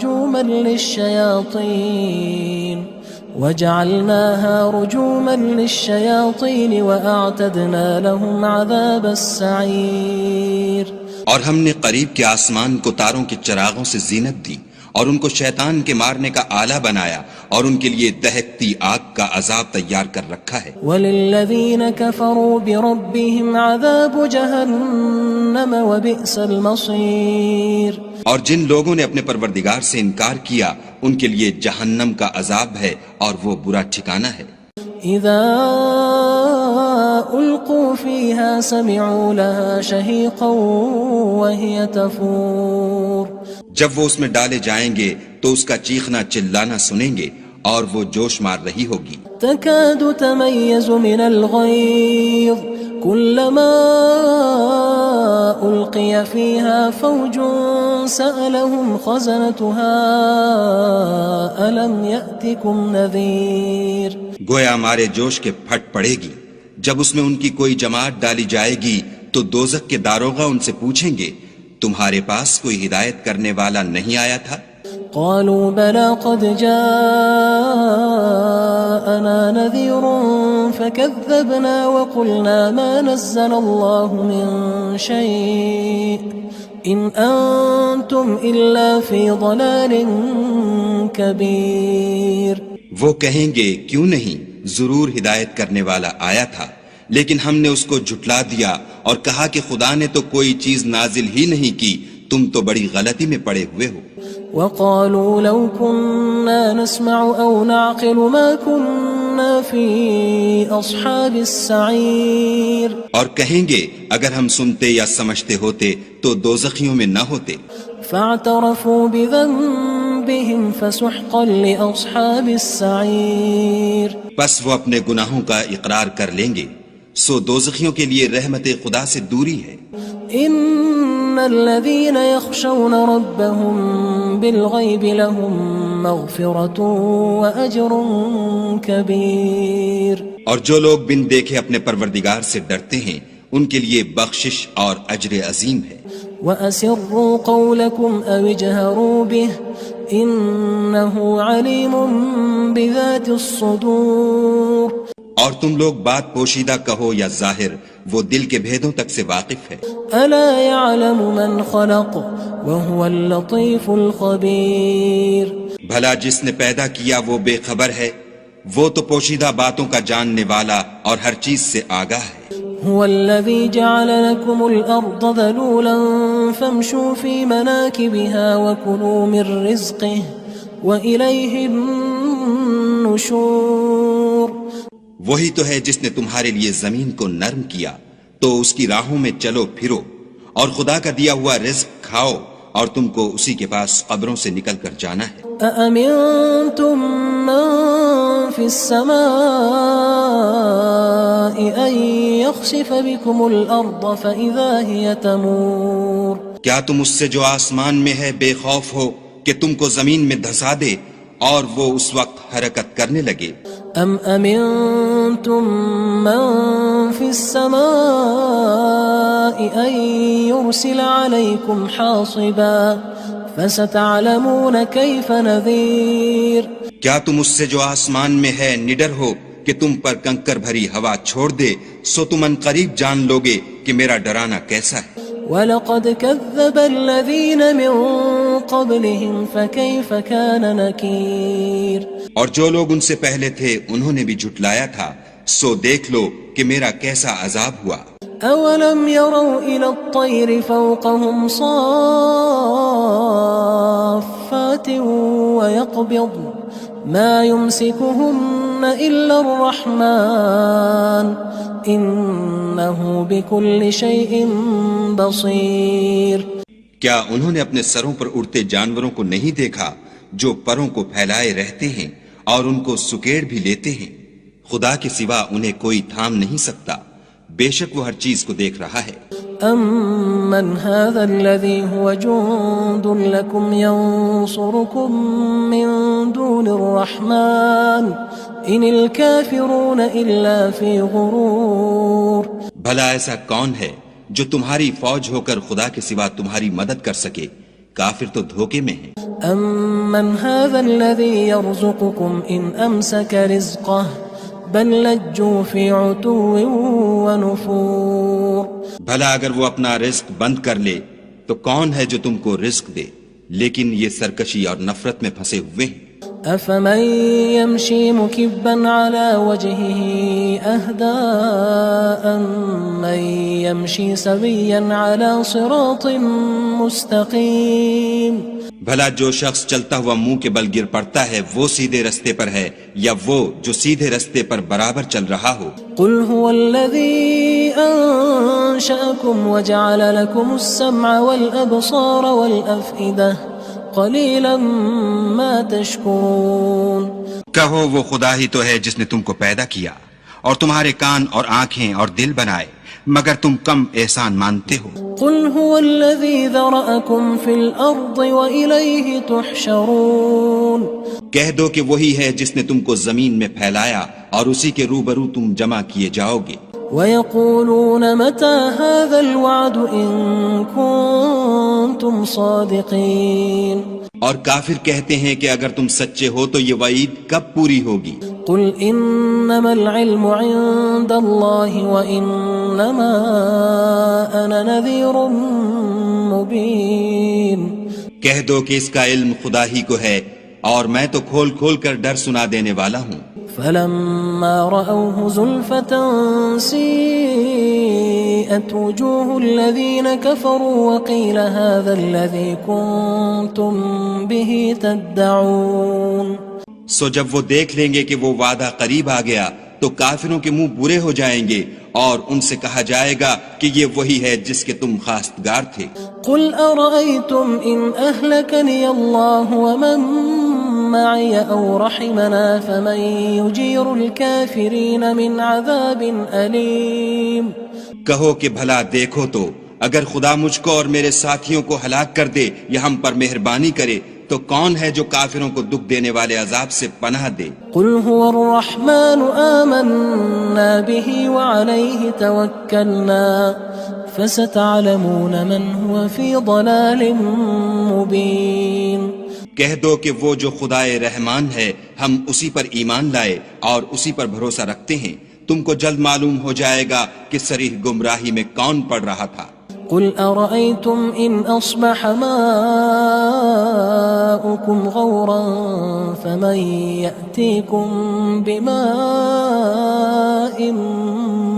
رُجُومًا لِلشَّيَاطِينِ وَأَعْتَدْنَا لَهُمْ عَذَابَ السَّعِيرِ۔ اور ہم نے قریب کے آسمان کو تاروں کے چراغوں سے زینت دی اور ان کو شیطان کے مارنے کا آلہ بنایا اور ان کے لیے دہکتی آگ کا عذاب تیار کر رکھا ہے. وَلِلَّذِينَ كَفَرُوا بِرَبِّهِمْ عَذَابُ جَهَنَّمَ وَبِئْسَ الْمَصِيرُ. اور جن لوگوں نے اپنے پروردگار سے انکار کیا ان کے لیے جہنم کا عذاب ہے اور وہ برا ٹھکانہ ہے. اذا القوا فيها سمعوا لها شهيقا وهي تفور. جب وہ اس میں ڈالے جائیں گے تو اس کا چیخنا چلانا سنیں گے اور وہ جوش مار رہی ہوگی. تكاد تميز من الغيظ كلما ألقي فيها فوج سألهم خزنتها ألم يأتكم نذير. گویا مارے جوش کے پھٹ پڑے گی. جب اس میں ان کی کوئی جماعت ڈالی جائے گی تو دوزخ کے داروغہ ان سے پوچھیں گے تمہارے پاس کوئی ہدایت کرنے والا نہیں آیا تھا؟ قالوا بلى قد جاءنا نذير فكذبنا وقلنا ما نزل الله من شيء إن أنتم إلا في ضلال كبير. وہ کہیں گے کیوں نہیں، ضرور ہدایت کرنے والا آیا تھا، لیکن ہم نے اس کو جھٹلا دیا اور کہا کہ خدا نے تو کوئی چیز نازل ہی نہیں کی، تم تو بڑی غلطی میں پڑے ہوئے ہو. وقالوا لو كنا نسمع أو نعقل ما كنا في أصحاب السعير. اور کہیں گے اگر ہم سنتے یا سمجھتے ہوتے تو دوزخیوں میں نہ ہوتے. فاعترفوا بذنبهم فسحقا لأصحاب السعير. پس وہ اپنے گناہوں کا اقرار کر لیں گے، سو دوزخیوں کے لیے رحمت خدا سے دوری ہے. ان الذين يخشون ربهم بالغيب لهم مغفرة واجر كبير. اور جو لوگ بن دیکھے اپنے پروردگار سے ڈرتے ہیں ان کے لیے بخشش اور اجر عظیم ہے. وَأَسِرُّوا قَوْلَكُمْ أَوِ اجْهَرُوا بِهِ إِنَّهُ عَلِيمٌ بِذَاتِ الصُّدُورِ. اور تم لوگ بات پوشیدہ کہو یا ظاہر، وہ دل کے بھیدوں تک سے واقف ہے. أَلَا يَعْلَمُ مَنْ خَلَقَ وَهُوَ اللَّطِيفُ الْخَبِيرُ. بھلا جس نے پیدا کیا وہ بے خبر ہے، وہ تو پوشیدہ باتوں کا جاننے والا اور ہر چیز سے آگاہ ہے. هو الذي جعل لكم الأرض ذلولا فامشوا في مناكبها وكلوا من رزقه وإليه النشور. وہی تو ہے جس نے تمہارے لیے زمین کو نرم کیا تو اس کی راہوں میں چلو پھرو اور خدا کا دیا ہوا رزق کھاؤ اور تم کو اسی کے پاس قبروں سے نکل کر جانا ہے. أأمنتم من في السماء أن يخسف بكم الأرض فإذا هي تمور. کیا تم اس سے جو آسمان میں ہے بے خوف ہو کہ تم کو زمین میں دھسا دے اور وہ اس وقت حرکت کرنے لگے؟ أم أمنتم من في السماء أن يرسل عليكم حاصبا فستعلمون كيف نذير. کیا تم اس سے جو آسمان میں ہے نڈر ہو کہ تم پر کنکر بھری ہوا چھوڑ دے، سو تم ان قریب جان لوگے کہ میرا ڈرانا کیسا ہے. وَلَقَدْ كَذَّبَ الَّذِينَ مِن قَبْلِهِمْ فَكَيْفَ كَانَ نَكِيرٌ. اور جو لوگ ان سے پہلے تھے انہوں نے بھی جھٹلایا تھا، سو دیکھ لو کہ میرا کیسا عذاب ہوا. أَوَلَمْ يَرَوْا إِلَى الطَّيْرِ فَوْقَهُمْ صَافَّاتٍ وَيَقْبِضْنَ مَا يُمْسِكُهُنَّ إِلَّا الرَّحْمَنُ إِنَّهُ بِكُلِّ شَيْءٍ بَصِيرٌ. کیا انہوں نے اپنے سروں پر اڑتے جانوروں کو نہیں دیکھا جو پروں کو پھیلائے رہتے ہیں اور ان کو سکیڑ بھی لیتے ہیں؟ خدا کے سوا انہیں کوئی تھام نہیں سکتا، بے شک وہ ہر چیز کو دیکھ رہا ہے. أَمَّنْ هَذَا الَّذِي هُوَ جُندٌ لَكُمْ يَنصُرُكُم مِّن دُونِ الرَّحْمَنِ إِنِ الْكَافِرُونَ إِلَّا فِي غُرُورٍ. بھلا ایسا کون ہے جو تمہاری فوج ہو کر خدا کے سوا تمہاری مدد کر سکے؟ کافر تو دھوکے میں ہیں. أَمَّنْ هَذَا الَّذِي يَرْزُقُكُمْ إِنْ أَمْسَكَ رِزْقَهُ بَلْ لَجُّوا فِي عُتُوٍّ وَنُفُورٍ. بھلا اگر وہ اپنا رزق بند کر لے تو کون ہے جو تم کو رزق دے؟ لیکن یہ سرکشی اور نفرت میں پھنسے ہوئے ہیں۔ أفمن يمشي مكبا على وجهه أهدى أمن يمشي سويا على صراط مستقيم بھلا جو شخص چلتا ہوا منہ کے بل گر پڑتا ہے وہ سیدھے رستے پر ہے یا وہ جو سیدھے رستے پر برابر چل رہا ہو؟ قل هو الذي أنشأكم وجعل لكم السمع والأبصار والأفئدة قلیلا ما تشکرون۔ کہو وہ خدا ہی تو ہے جس نے تم کو پیدا کیا اور تمہارے کان اور آنکھیں اور دل بنائے، مگر تم کم احسان مانتے ہو۔ قل هو الذي ذرأكم في الأرض وإليه تحشرون۔ کہہ دو کہ وہی ہے جس نے تم کو زمین میں پھیلایا اور اسی کے روبرو تم جمع کیے جاؤ گے۔ وَيَقُولُونَ مَتَى هَذَا الْوَعْدُ إِن كُنتُمْ صَادِقِينَ۔ اور کافر کہتے ہیں کہ اگر تم سچے ہو تو یہ وعید کب پوری ہوگی؟ قُلْ إِنَّمَا الْعِلْمُ عِندَ اللَّهِ وَإِنَّمَا أَنَا نَذِيرٌ مُبِينٌ۔ کہہ دو کہ اس کا علم خدا ہی کو ہے اور میں تو کھول کھول کر ڈر سنا دینے والا ہوں۔ فلما رأوه زلفة سيئت وجوه الذين كفروا وقيل هذا الذي كنتم به تدعون۔ سو جب وہ دیکھ لیں گے کہ وہ وعدہ قریب آ گیا تو کافروں کے منہ برے ہو جائیں گے اور ان سے کہا جائے گا کہ یہ وہی ہے جس کے تم خواستگار تھے۔ قل أرأيتم إن أهلكني الله ومن معي أو رحمنا فمن يجير الكافرين من عذاب أليم۔ کہو کہ بھلا دیکھو تو اگر خدا مجھ کو اور میرے ساتھیوں کو ہلاک کر دے یا ہم پر مہربانی کرے تو کون ہے جو کافروں کو دکھ دینے والے عذاب سے پناہ دے؟ قل هو الرحمن آمنا به وعليه توكلنا فستعلمون من هو في ضلال مبين۔ کہہ دو کہ وہ جو خدائے رحمان ہے ہم اسی پر ایمان لائے اور اسی پر بھروسہ رکھتے ہیں، تم کو جلد معلوم ہو جائے گا کہ صریح گمراہی میں کون پڑ رہا تھا۔ قل أرأيتم إن أصبح ماؤكم غورا فمن يأتيكم بماء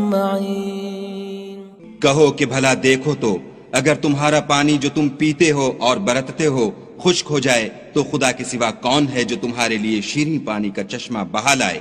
معين۔ کہو کہ بھلا دیکھو تو اگر تمہارا پانی جو تم پیتے ہو اور برتتے ہو خشک ہو جائے تو خدا کے سوا کون ہے جو تمہارے لیے شیریں پانی کا چشمہ بہا لائے؟